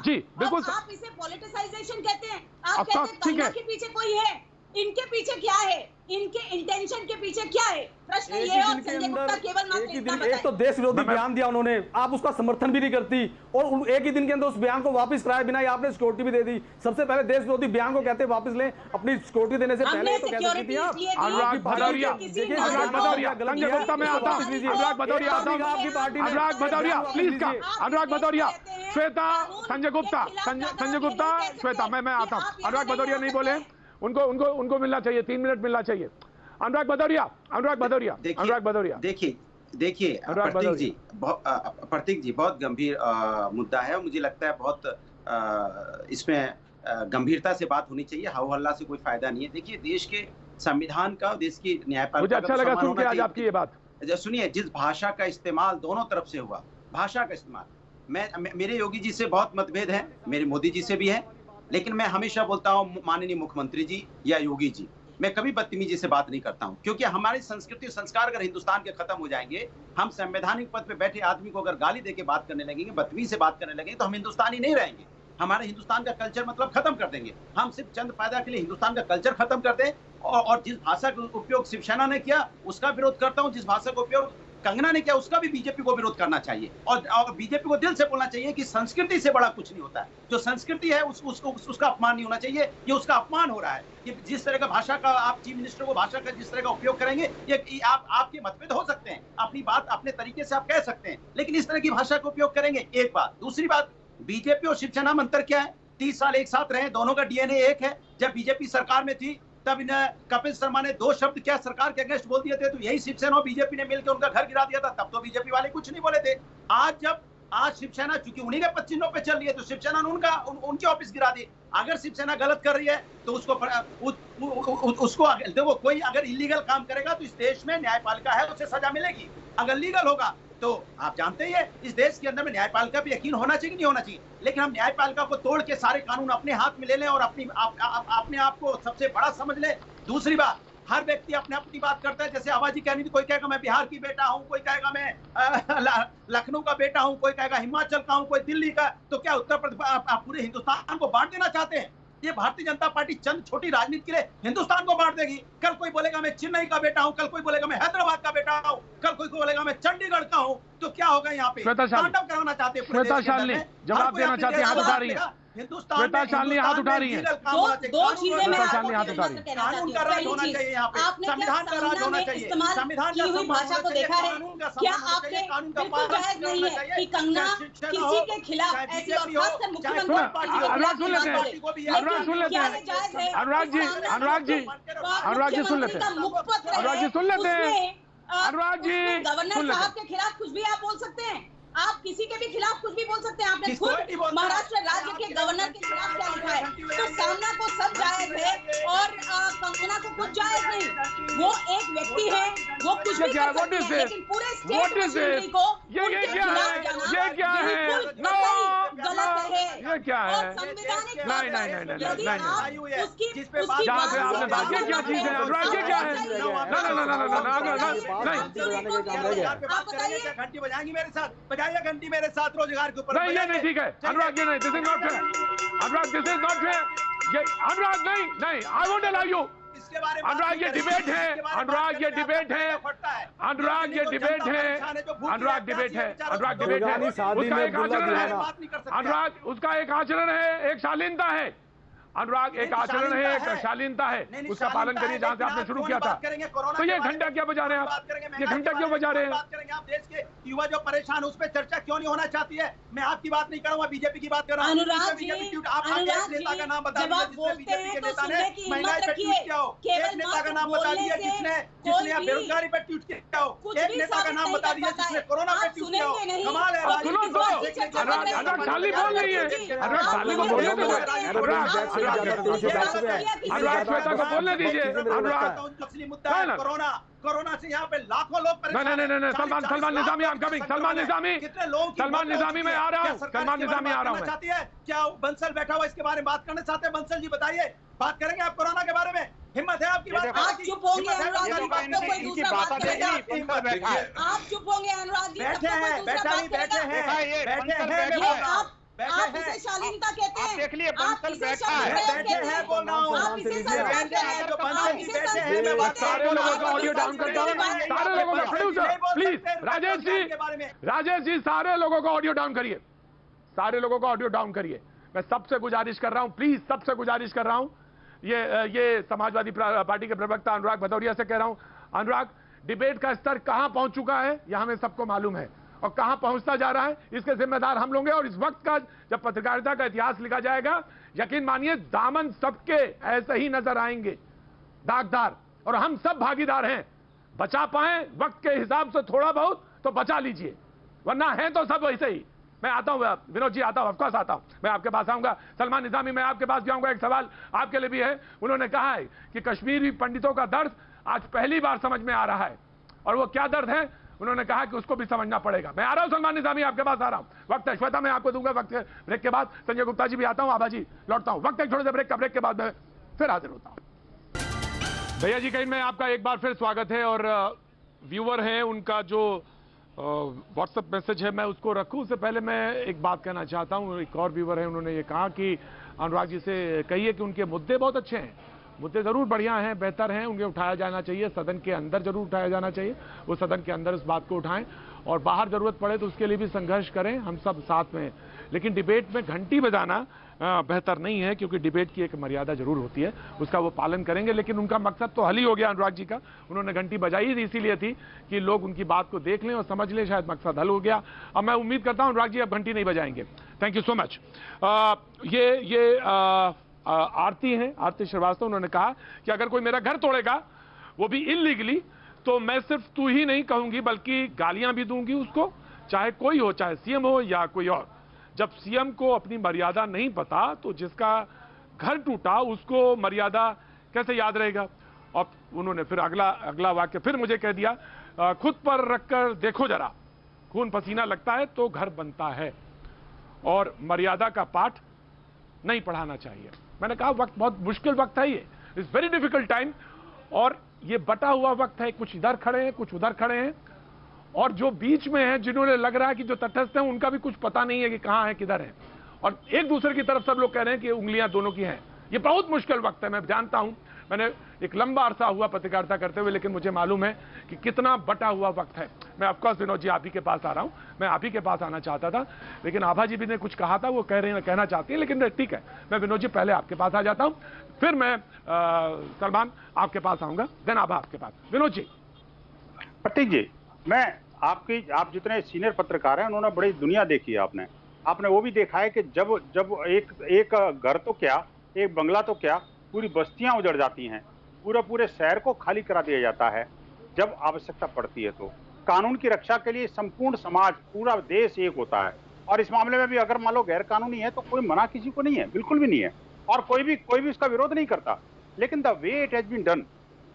जी। बिल्कुल आप इसे पॉलिटिसाइजेशन कहते हैं, आप कहते हैं कंगना के पीछे कोई है, इनके पीछे क्या है, इनके इंटेंशन के पीछे क्या है? प्रश्न ये है। और संजय गुप्ता केवल मात्र एक तो देश विरोधी बयान दिया उन्होंने, आप उसका समर्थन भी नहीं करती, और एक ही दिन के अंदर उस बयान को वापस कराए बिना ही आपने सिक्योरिटी भी दे दी। सबसे पहले देश विरोधी बयान को कहते वापस लें, अपनी सिक्योरिटी देने से पहले तो कह सकती थी आप। अनुराग भदौरिया, संजय गुप्ता में आता हूं, अनुराग भदौरिया आता हूं, अनुराग भदौरिया प्लीज का, अनुराग भदौरिया, श्वेता, संजय गुप्ता, संजय गुप्ता, श्वेता, मैं आता हूं। अनुराग भदौरिया नहीं बोले, उनको मिलना चाहिए, 3 मिनट मिलना चाहिए। अनुराग भदौरिया, देखिए प्रतीक जी बहुत गंभीर मुद्दा है। मुझे लगता है बहुत इसमें गंभीरता से बात होनी चाहिए, हाउ हल्ला से कोई फायदा नहीं है। देखिए देश के संविधान का, देश की न्यायपालिका, मुझे अच्छा लगा सुन के आज आपकी ये बात। सुनिए, जिस भाषा का इस्तेमाल दोनों तरफ से हुआ, भाषा का इस्तेमाल, मेरे योगी जी से बहुत मतभेद है, मेरे मोदी जी से भी है, लेकिन मैं हमेशा बोलता हूं माननीय मुख्यमंत्री जी या योगी जी, मैं कभी बदतमीजी से बात नहीं करता हूं, क्योंकि हमारी संस्कृति संस्कार अगर हिंदुस्तान के खत्म हो जाएंगे, हम संवैधानिक पद पे बैठे आदमी को अगर गाली देके बात करने लगेंगे, बदतमीजी से बात करने लगेंगे, तो हम हिंदुस्तानी नहीं रहेंगे। हमारे हिंदुस्तान का कल्चर मतलब खत्म कर देंगे। हम सिर्फ चंद फायदा के लिए हिंदुस्तान का कल्चर खत्म कर दें। और जिस भाषा का उपयोग शिवसेना ने किया उसका विरोध करता हूं, जिस भाषा का उपयोग कंगना ने किया उसका भी बीजेपी को विरोध करना चाहिए। और बीजेपी को दिल से बोलना चाहिए कि संस्कृति से बड़ा कुछ नहीं होता है। जो संस्कृति है उसका अपमान नहीं होना चाहिए, ये उसका अपमान हो रहा है कि जिस तरह का भाषा का आप चीफ मिनिस्टर को भाषा का जिस तरह का उपयोग करेंगे, ये आपके मतभेद हो सकते हैं, अपनी बात अपने तरीके से आप कह सकते हैं, लेकिन इस तरह की भाषा का उपयोग करेंगे, एक बात। दूसरी बात, बीजेपी और शिवसेना में अंतर क्या है? 30 साल एक साथ रहे, दोनों का डीएनए एक है। जब बीजेपी सरकार में थी तब इन्हें कपिल शर्मा ने 2 शब्द क्या सरकार के अगेंस्ट बोल दिए थे, तो यही शिवसेना और बीजेपी ने मिलकर उनका घर गिरा दिया था। तब तो बीजेपी वाले कुछ नहीं बोले थे। आज शिवसेना, चूंकि उन्हीं के पच्चीनों पे चल रही है, तो शिवसेना ने उनके ऑफिस गिरा दी। अगर शिवसेना गलत कर रही है तो उसको देखो, कोई अगर इलीगल काम करेगा तो इस देश में न्यायपालिका है, उसे सजा मिलेगी। अगर लीगल होगा तो आप जानते ही है, इस देश के अंदर में न्यायपालिका पे यकीन होना चाहिए कि नहीं होना चाहिए। लेकिन हम न्यायपालिका को तोड़ के सारे कानून अपने हाथ में ले लें और अपने आप को सबसे बड़ा समझ लें। दूसरी बात, हर व्यक्ति अपनी बात करता है। जैसे आवाजी कहनी थी, कोई कहेगा मैं बिहार की बेटा हूं, कोई कहेगा मैं लखनऊ का बेटा हूं, कोई कहेगा हिमाचल का हूं, कोई दिल्ली का। तो क्या उत्तर प्रदेश आप पूरे हिंदुस्तान को बांट देना चाहते हैं? ये भारतीय जनता पार्टी चंद छोटी राजनीति के लिए हिंदुस्तान को बांट देगी। कल कोई बोलेगा मैं चेन्नई का बेटा हूं, कल कोई बोलेगा मैं हैदराबाद का बेटा हूं, कल कोई बोलेगा मैं चंडीगढ़ का हूं। तो क्या होगा यहाँ पे? तांडव कराना चाहते हैं। श्वेता शालिनी जवाब देना चाहते हैं, हाथ उठा रही है। श्वेता शालिनी हाथ उठा रही है। दो चीजें मैं शालिनी हाथ उठा रही है। कानून का राज होना चाहिए यहाँ पे, संविधान का राज होना चाहिए, संविधान की हुई भाषा को देखा है क्या आपने? बिल्कुल जायज नहीं है कि कंगना किसी के खिलाफ ऐसी, और खासकर मुख्यमंत्री अनुराग सुन लेते हैं, अनुराग सुन लेते हैं, अनुराग जी सुन लेते हैं, अनुराग जी सुन लेते हैं, अनुराग जी गवर्नर साहब के खिलाफ कुछ भी आप बोल सकते हैं। आप किसी के भी खिलाफ कुछ भी बोल सकते हैं। आपने खुद महाराष्ट्र राज्य के गवर्नर के खिलाफ क्या लिखा है? तो सामना को सब जायज है और कंगना को कुछ जायज नहीं। वो एक व्यक्ति है, वो कुछ भी कर सकते हैं, लेकिन पूरे स्टेट मशीनरी को उनके खिलाफ जाना बिल्कुल गलत है। ये क्या है? और संवैधानिक नहीं, उसकी जहाँ से आपने बात की क्या चीज है? अनुराग ये क्या है? नहीं, घंटी बजाएंगी मेरे साथ, बजाइए घंटी मेरे साथ रोजगार के ऊपर। नहीं, ये नहीं, ठीक है अनुराग, ये नहीं, this is not fair. Anurag, this is not fair. ये अनुराग नहीं, आई वोंट अलाउ यू। अनुराग, ये डिबेट है। अनुराग, ये डिबेट है। अनुराग, ये डिबेट है। अनुराग, डिबेट है। अनुराग, डिबेट है। उसका एक आचरण है। अनुराग, उसका एक आचरण है, एक शालीनता है। अनुराग, एक आचरण है, एक शालीनता है, उसका पालन करिए जहां से आपने शुरू किया था। तो ये घंटा क्या बजा रहे हैं आप? ये घंटा क्यों बजा रहे हैं? बात करेंगे आप देश के युवा जो परेशान है उस पर चर्चा क्यों नहीं होना चाहती है? मैं आपकी बात नहीं करूंगा, बीजेपी की बात कर रहा हूँ। अनुराग जी, आप एक नेता का नाम बता दीजिए जिसने बीजेपी के नेता ने महिलाएं पे ट्वीट किया हो। एक नेता का नाम बता दीजिए जिसने बेरोजगारी पे ट्वीट किया हो। एक नेता का नाम बता दीजिए जिसने कोरोना पे ट्वीट किया हो। कमाल है। अनुराग खाली बोल रही है। अनुराग खाली को बोलने दीजिए। अनुराग, श्वेता को बोलने दीजिए। अनुराग, कोरोना से यहाँ पे लाखों लोग नहीं, Salman Nizami, I am coming. Salman Nizami मैं आ रहा हूँ। सलमान निजामी आ रहा हूँ। चाहती है क्या बंसल बैठा हुआ इसके बारे में बात करना चाहते हैं? बंसल जी बताइए, बात करेंगे आप कोरोना के बारे में? हिम्मत है आपकी बात? आप चुप होंगे अनुराग जी, कोई दूसरा बात करेगा। आप चुप होंगे अनुराग जी, बैठे हैं, आप इसे शालीनता कहते हैं। देख लिए बंसल बैठा है, बैठे हैं बोल रहा हूँ। आप इसे बैठे हैं, जो बंसल जी बैठे हैं, सारे लोगों का ऑडियो डाउन करता हूँ। सारे लोगों का प्रोड्यूसर प्लीज, राजेश जी सारे लोगों का ऑडियो डाउन करिए। सारे लोगों का ऑडियो डाउन करिए। मैं सबसे गुजारिश कर रहा हूँ, प्लीज सबसे गुजारिश कर रहा हूँ। ये समाजवादी पार्टी के प्रवक्ता अनुराग भदौरिया से कह रहा हूँ। अनुराग, डिबेट का स्तर कहां पहुंच चुका है यह हमें सबको मालूम है, और कहां पहुंचता जा रहा है इसके जिम्मेदार हम लोग हैं। और इस वक्त का जब पत्रकारिता का इतिहास लिखा जाएगा, यकीन मानिए दामन सबके ऐसे ही नजर आएंगे, दागदार, और हम सब भागीदार हैं। बचा पाए वक्त के हिसाब से थोड़ा बहुत तो बचा लीजिए, वरना है तो सब वैसे ही। मैं आता हूं विनोद जी, आता हूं, ऑफकोर्स आता हूं, मैं आपके पास आऊंगा। सलमान निजामी, मैं आपके पास भी आऊंगा। एक सवाल आपके लिए भी है। उन्होंने कहा है कि कश्मीरी पंडितों का दर्द आज पहली बार समझ में आ रहा है, और वो क्या दर्द है उन्होंने कहा कि उसको भी समझना पड़ेगा। मैं आ रहा हूं सलमान निजामी, आपके पास आ रहा हूं। वक्त है, श्वेता मैं आपको दूंगा वक्त ब्रेक के बाद। संजय गुप्ता जी भी आता हूं, आभा जी लौटता हूं। वक्त है थोड़े से ब्रेक का, ब्रेक के बाद मैं फिर हाजिर होता हूं। भैया जी कहीं में आपका एक बार फिर स्वागत है। और व्यूअर हैं, उनका जो व्हाट्सएप मैसेज है मैं उसको रखूं, उससे पहले मैं एक बात कहना चाहता हूं। एक और व्यूअर है, उन्होंने ये कहा कि अनुराग जी से कहिए कि उनके मुद्दे बहुत अच्छे हैं, मुद्दे जरूर बढ़िया हैं, बेहतर हैं, उन्हें उठाया जाना चाहिए, सदन के अंदर जरूर उठाया जाना चाहिए। वो सदन के अंदर इस बात को उठाएं, और बाहर जरूरत पड़े तो उसके लिए भी संघर्ष करें, हम सब साथ में। लेकिन डिबेट में घंटी बजाना बेहतर नहीं है, क्योंकि डिबेट की एक मर्यादा जरूर होती है, उसका वो पालन करेंगे। लेकिन उनका मकसद तो हल ही हो गया अनुराग जी का। उन्होंने घंटी बजाई ही इसीलिए थी कि लोग उनकी बात को देख लें और समझ लें, शायद मकसद हल हो गया। अब मैं उम्मीद करता हूं अनुराग जी अब घंटी नहीं बजाएंगे। Thank you so much. Aarti हैं, आरती श्रीवास्तव, उन्होंने कहा कि अगर कोई मेरा घर तोड़ेगा वो भी इलीगली, तो मैं सिर्फ तू ही नहीं कहूंगी बल्कि गालियां भी दूंगी उसको, चाहे कोई हो, चाहे सीएम हो या कोई और। जब सीएम को अपनी मर्यादा नहीं पता तो जिसका घर टूटा उसको मर्यादा कैसे याद रहेगा। और उन्होंने फिर अगला वाक्य फिर मुझे कह दिया, खुद पर रखकर देखो जरा, खून पसीना लगता है तो घर बनता है, और मर्यादा का पाठ नहीं पढ़ाना चाहिए। मैंने कहा वक्त बहुत मुश्किल वक्त है, ये इट्स वेरी डिफिकल्ट टाइम, और ये बटा हुआ वक्त है। कुछ इधर खड़े हैं, कुछ उधर खड़े हैं, और जो बीच में हैं, जिन्होंने लग रहा है कि जो तटस्थ हैं, उनका भी कुछ पता नहीं है कि कहां है किधर है, और एक दूसरे की तरफ सब लोग कह रहे हैं कि उंगलियां दोनों की हैं। ये बहुत मुश्किल वक्त है, मैं जानता हूं, मैंने एक लंबा अरसा हुआ पत्रकारिता करते हुए, लेकिन मुझे मालूम है कि कितना बटा हुआ वक्त है। मैं ऑफकोर्स विनोद जी आप ही के पास आ रहा हूं, मैं आप ही के पास आना चाहता था, लेकिन आभा जी भी ने कुछ कहा था, वो कहना चाहती है, लेकिन ठीक है, मैं विनोद जी पहले आपके पास आ जाता हूं, फिर मैं सलमान आपके पास आऊंगा, देन आभा आपके पास। विनोद जी। प्रतीक जी, आप जितने सीनियर पत्रकार हैं, उन्होंने बड़ी दुनिया देखी है। आपने वो भी देखा है कि जब एक घर तो क्या, एक बंगला तो क्या, पूरी बस्तियां उजड़ जाती हैं, पूरे शहर को खाली करा दिया जाता है जब आवश्यकता पड़ती है। तो कानून की रक्षा के लिए संपूर्ण समाज, पूरा देश एक होता है। और इस मामले में भी अगर मान लो गैर कानूनी है तो कोई मना किसी को नहीं है, बिल्कुल भी नहीं है, और कोई भी उसका विरोध नहीं करता। लेकिन the way it has been done,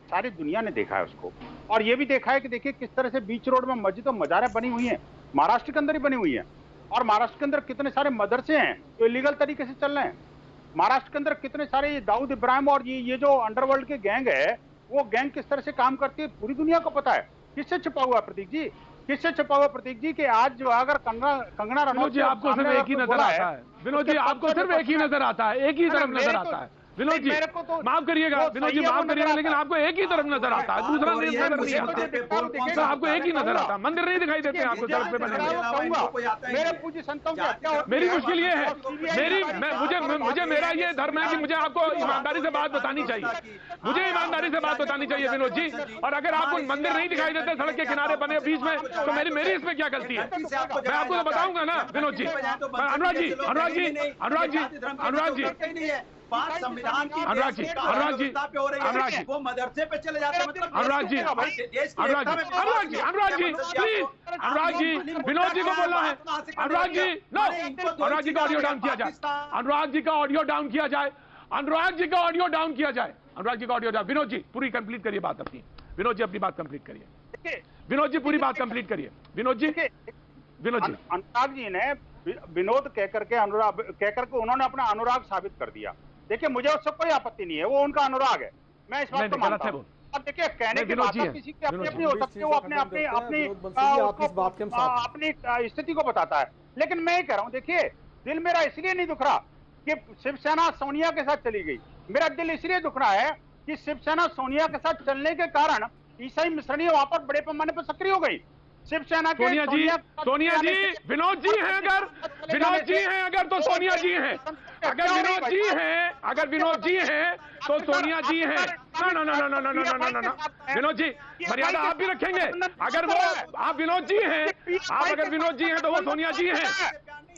सारी दुनिया ने देखा है उसको, और ये भी देखा है कि देखिए किस तरह से बीच रोड में मस्जिद और मजारें बनी हुई हैं, महाराष्ट्र के अंदर ही बनी हुई हैं। और महाराष्ट्र के अंदर कितने सारे मदरसे हैं जो इलीगल तरीके से चल रहे हैं। महाराष्ट्र के अंदर कितने सारे दाऊद इब्राहिम और ये जो अंडरवर्ल्ड के गैंग है, वो गैंग किस तरह से काम करती है पूरी दुनिया को पता है। किससे छिपा हुआ प्रतीक जी, किससे छिपा हुआ प्रतीक जी कि आज जो अगर कंगना रनौत जी आपको सिर्फ एक ही नजर आता है, विनोद जी आपको सिर्फ एक ही नजर आता है, एक ही तरफ नजर आता है। विनोद जी माफ करिएगा, विनोद जी माफ करिएगा, लेकिन आपको एक ही तरफ नजर आता है, दूसरा नजर नहीं आता। आपको एक ही नजर आता है, मंदिर नहीं दिखाई देते आपको सड़क पे बने हुए। मेरे पूज्य संतों की मेरी मुश्किल ये है, मुझे मेरा ये धर्म है कि मुझे आपको ईमानदारी से बात बतानी चाहिए, मुझे ईमानदारी से बात बतानी चाहिए विनोद जी। और अगर आपको मंदिर नहीं दिखाई देते सड़क के किनारे बने बीच में, तो मेरी इसमें क्या गलती है? मैं आपको तो बताऊंगा ना विनोद जी। अनुराग जी, अनुराग जी, अनुराग जी, अनुराग जी, बात संविधान की अनुराग जी, अनुराग जी, अनुराग जी, वो मदरसे पे चले जाते, मतलब अनुराग जी, अनुराग जी, अनुराग जी, प्लीज, अनुराग जी, विनोद जी को बोलना है। अनुराग जी, नो, अनुराग जी का ऑडियो डाउन किया जाए, अनुराग जी का ऑडियो डाउन किया जाए, अनुराग जी का ऑडियो डाउन किया जाए, अनुराग जी का ऑडियो डाउन। विनोद जी पूरी कंप्लीट करिए बात अपनी, विनोद जी अपनी बात कंप्लीट करिए, विनोद जी पूरी बात कंप्लीट करिए, विनोद जी। विनोद जी, अनुराग जी ने विनोद कहकर के अनुराग कहकर के उन्होंने अपना अनुराग साबित कर दिया। देखिए मुझे उससे कोई आपत्ति नहीं है, वो उनका अनुराग है, मैं इस बात को मानता हूं। और देखिए कहने की बात किसी की अपनी अपनी हो सकती है, वो अपनी स्थिति को बताता है। लेकिन मैं ये कह रहा हूं, देखिए दिल मेरा इसलिए नहीं दुख रहा कि शिवसेना सोनिया के साथ चली गई, मेरा दिल इसलिए दुख रहा है कि शिवसेना सोनिया के साथ चलने के कारण ईसाई मिश्रणी वहां पर बड़े पैमाने पर सक्रिय हो गई। शिवसेना के सोनिया जी, विनोद जी हैं अगर, विनोद जी हैं अगर तो सोनिया जी हैं, अगर विनोद जी हैं, अगर विनोद जी हैं तो सोनिया जी हैं। ना ना ना ना ना ना ना ना, विनोद जी मर्यादा आप भी रखेंगे। अगर वो आप विनोद जी हैं, आप अगर विनोद जी हैं तो वो सोनिया जी हैं।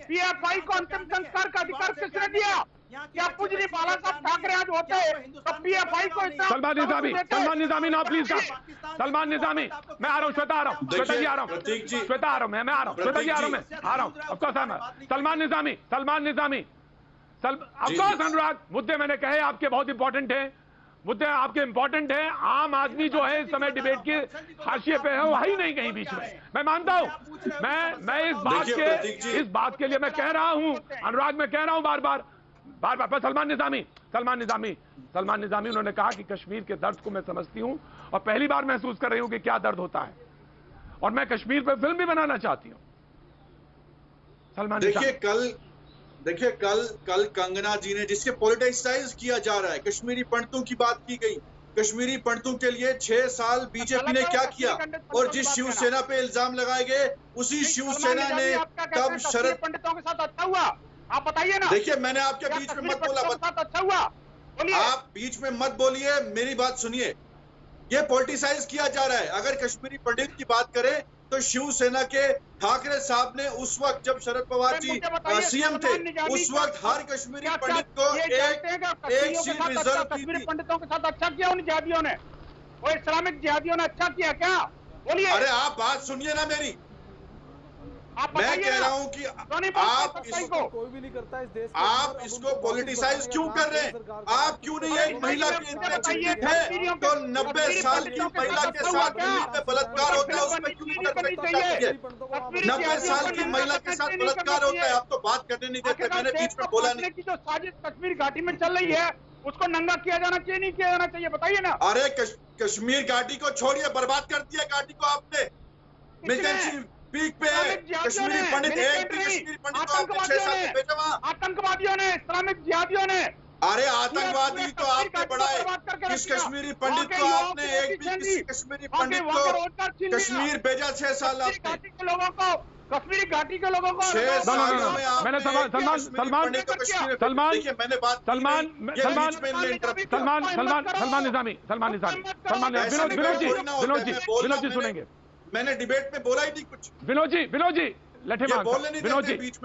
पीएफआई को अंतिम संस्कार का अधिकार किसने दिया? क्या पूजनी बाला साहब ठाकरे आज होते तो पीएफआई को? सलमान निजामी, सलमान निजामी ना प्लीज का, सलमान निजामी, मैं आ रहा हूँ, श्वेता आ रहा हूँ, श्वेता जी आ रहा हूँ, श्वेता आ रहा हूँ, मैं आ रहा हूँ, श्वेता जी आ रहा हूँ, मैं आ रहा हूँ, ऑफकोर्स सलमान निजामी, सलमान निजामी, ऑफकोर्स अनुराग, मुद्दे मैंने कहे आपके बहुत इंपॉर्टेंट हैं, मुद्दे आपके इंपॉर्टेंट हैं। आम आदमी जो है इस समय डिबेट के हाशिए पे है, वो है ही नहीं कहीं बीच में, मैं मानता हूं। मैं इस बात के लिए मैं कह रहा हूं अनुराग, मैं कह रहा हूं बार बार पर सलमान निजामी उन्होंने कहा कि कश्मीर के दर्द को मैं समझती हूं और पहली बार महसूस कर रही हूं कि क्या दर्द होता है, और मैं कश्मीर पे फिल्म भी बनाना चाहती हूं। सलमान देखिए कल कंगना जी ने जिसके पॉलिटिसाइज किया जा रहा है, कश्मीरी पंडितों की बात की गई, कश्मीरी पंडितों के लिए 6 साल बीजेपी ने क्या किया, और जिस शिवसेना पे इल्जाम लगाए गए उसी शिवसेना ने तब शरद पंडितों के साथ अच्छा हुआ, आप बताइए ना। देखिए मैंने आपके बीच में मत बोला, अच्छा हुआ, आप बीच में मत बोलिए, मेरी बात सुनिए। ये पॉलिटिसाइज किया जा रहा है। अगर कश्मीरी पंडित की बात करें तो शिवसेना के ठाकरे साहब ने उस वक्त जब शरद पवार जी सीएम थे, उस वक्त हर कश्मीरी पंडित को एक सीट रिजर्व की थी। पंडितों के साथ अच्छा किया उन जिहादियों ने, वो इस्लामिक जिहादियों ने अच्छा किया क्या? बोलिए। अरे आप बात सुनिए ना मेरी, मैं कह रहा हूँ कि आप कोई भी नहीं करता इस देश, आप इसको पॉलिटिसाइज क्यों कर रहे हैं? आप क्यों नहीं एक महिला की है तो 90 साल की महिला के साथ में बलात्कार होता है, उसमें क्यों नहीं कर सकते? 90 साल की महिला के साथ बलात्कार होता है, आप तो बात करने नहीं देते। मैंने बीच में बोला नहीं। जो साजिश कश्मीर घाटी में चल रही है उसको नंगा किया जाना चाहिए, नहीं किया जाना चाहिए, बताइए ना। अरे कश्मीर घाटी को छोड़िए, बर्बाद कर दिया घाटी को आपने। मिलिटेंसी पीक पे है, कश्मीरी पंडित एक भी कश्मीरी पंडित को आपने 6 साल में भेजा वहां। आतंकवादियों ने, इस्लामिक जिहादियों ने। अरे आतंकवादी तो आपने बढ़ाए, किस कश्मीरी पंडित को आपने एक भी किसी कश्मीरी पंडित को कश्मीर भेजा 6 साल आपने? लोगों को, कश्मीरी घाटी के लोगों को 6 सालों में मैंने सलमान विनोद जी सुनेंगे। मैंने डिबेट में बोला ही नहीं कुछ। विनोद जी लठेमान,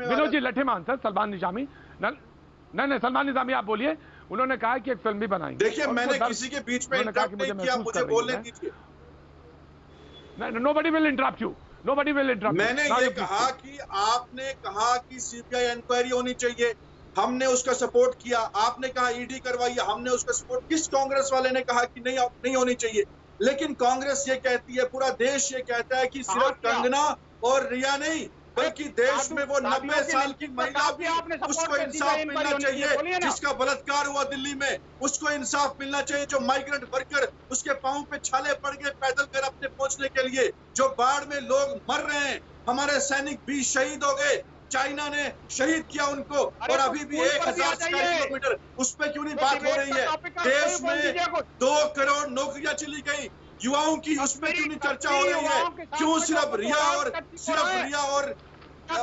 विनोद जी लठेमान सर, सलमान निजामी नहीं सलमान निजामी आप बोलिए। उन्होंने कहा कि एक फिल्म भी बनाएंगे। देखिए मैंने किसी के बीच में इंटरप्ट नहीं किया, मुझे बोलने दीजिए। nobody will interrupt you. Nobody will interrupt you. मैंने ये कहा कि आपने कहा कि सीबीआई इंक्वायरी होनी चाहिए, हमने उसका सपोर्ट किया। आपने कहा ईडी करवाइए, हमने उसका सपोर्ट। किस कांग्रेस वाले ने कहा कि नहीं होनी चाहिए? लेकिन कांग्रेस ये कहती है, पूरा देश ये कहता है कि सिर्फ कंगना और रिया नहीं, बल्कि देश में वो 90 साल की महिला भी, उसको इंसाफ मिलना चाहिए। जिसका बलात्कार हुआ दिल्ली में, उसको इंसाफ मिलना चाहिए। जो माइग्रेंट वर्कर, उसके पांव पे छाले पड़ गए पैदल कर अपने पहुंचने के लिए, जो बाढ़ में लोग मर रहे हैं, हमारे सैनिक भी शहीद हो गए, चाइना ने शहीद किया उनको, और अभी भी 1000 स्क्वायर किलोमीटर उस पर क्यों नहीं बात हो रही है? देश में 2 करोड़ नौकरियां चली गई युवाओं की, उसमें क्यों नहीं चर्चा हो रही है? क्यों सिर्फ रिया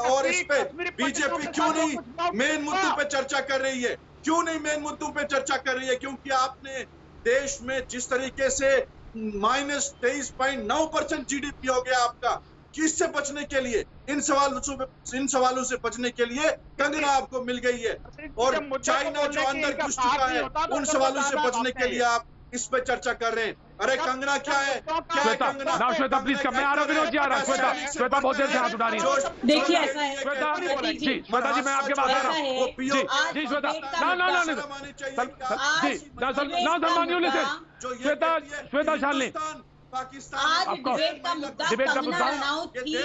और इस पे बीजेपी क्यों नहीं मेन मुद्दों पे चर्चा कर रही है? क्यों नहीं मेन मुद्दों पे चर्चा कर रही है? क्योंकि आपने देश में जिस तरीके से -23.9% जीडीपी हो गया आपका, किससे बचने के लिए? इन सवालों से बचने के लिए कंगना आपको मिल गई है, और चाइना जो अंदर घुस चुका है, उन सवालों से बचने के लिए आप इस पे चर्चा कर रहे हैं। अरे कंगना क्या है? ना श्वेता प्लीज, मैं आ रहा हूँ, विनोद जी आ रहा हूँ। श्वेता बहुत देर से हाथ उठा रही है। देखिए ऐसा है श्वेता जी मैं आपके पास आ रहा हूँ। जी श्वेता, श्वेता शालिनी, आज डिबेट का मुद्दा कंगना रनौत थी।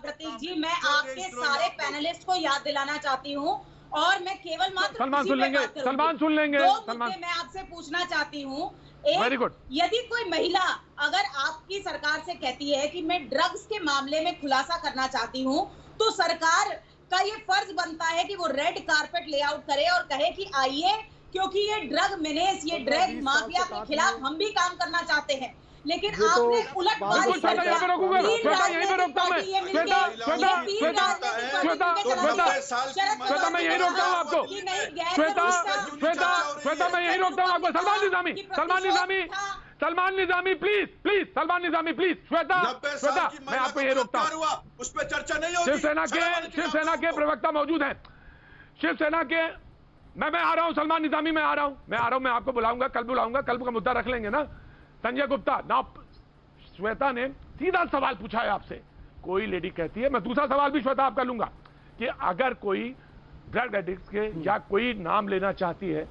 प्रतीक जी, मैं आपके सारे पैनलिस्ट को याद दिलाना चाहती हूँ, और मैं केवल मात्र सलमान सुन लेंगे। दो मुद्दे मैं आपसे पूछना चाहती हूँ। Very good. यदि कोई महिला अगर आपकी सरकार से कहती है कि मैं ड्रग्स के मामले में खुलासा करना चाहती हूँ, तो सरकार का ये फर्ज बनता है कि वो रेड कारपेट लेआउट करे और कहे कि आइए, क्योंकि ये ड्रग मेनेस, ये ड्रग माफिया के खिलाफ हम भी काम करना चाहते हैं। लेकिन आपने उलट मैं यहीं पे रोकता हूँ आपको। श्वेता मैं यहीं रोकता हूँ आपको। Salman Nizami please, Salman Nizami please. श्वेता मैं आपको यही रोकता हूँ। उस पर चर्चा नहीं होगी। शिवसेना के प्रवक्ता मौजूद हैं, शिवसेना के। मैं आ रहा हूँ सलमान निजामी, मैं आ रहा हूँ, मैं आपको बुलाऊंगा, कल बुलाऊंगा, कल का मुद्दा रख लेंगे ना। संजय गुप्ता ना, श्वेता ने सीधा सवाल पूछा है आपसे। कोई लेडी कहती है, मैं दूसरा सवाल भी श्वेता आपका लूंगा, कि अगर कोई ड्रग एडिक्ट के या कोई नाम लेना चाहती है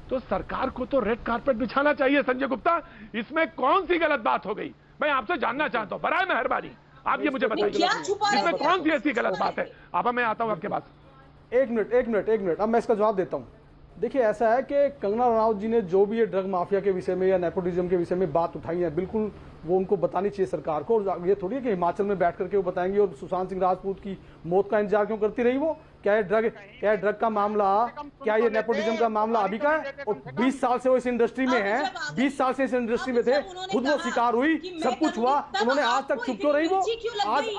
तो सरकार को तो रेड कारपेट बिछाना चाहिए। संजय गुप्ता, इसमें कौन सी गलत बात हो गई? मैं आपसे जानना चाहता हूं, बराए मेहरबानी आप ये मुझे बताइए, इसमें कौन सी ऐसी गलत बात है? आप, मैं आता हूं आपके पास। एक मिनट, अब मैं इसका जवाब देता हूं। देखिए ऐसा है कि कंगना रनौत जी ने जो भी ये ड्रग माफिया के विषय में या नेपोटिज्म के विषय में बात उठाई है, बिल्कुल वो उनको बतानी चाहिए सरकार को। और ये थोड़ी है कि हिमाचल में बैठ करके वो बताएंगी और सुशांत सिंह राजपूत की मौत का इंतजार क्यों करती रही वो? क्या ये ड्रग का मामला, क्या ये नेपोटिज्म का मामला अभी का है? और 20 साल से वो इस इंडस्ट्री में है, 20 साल से इस इंडस्ट्री में थे, खुद वो शिकार हुई, सब कुछ हुआ, उन्होंने आज तक चुप क्यों रही वो?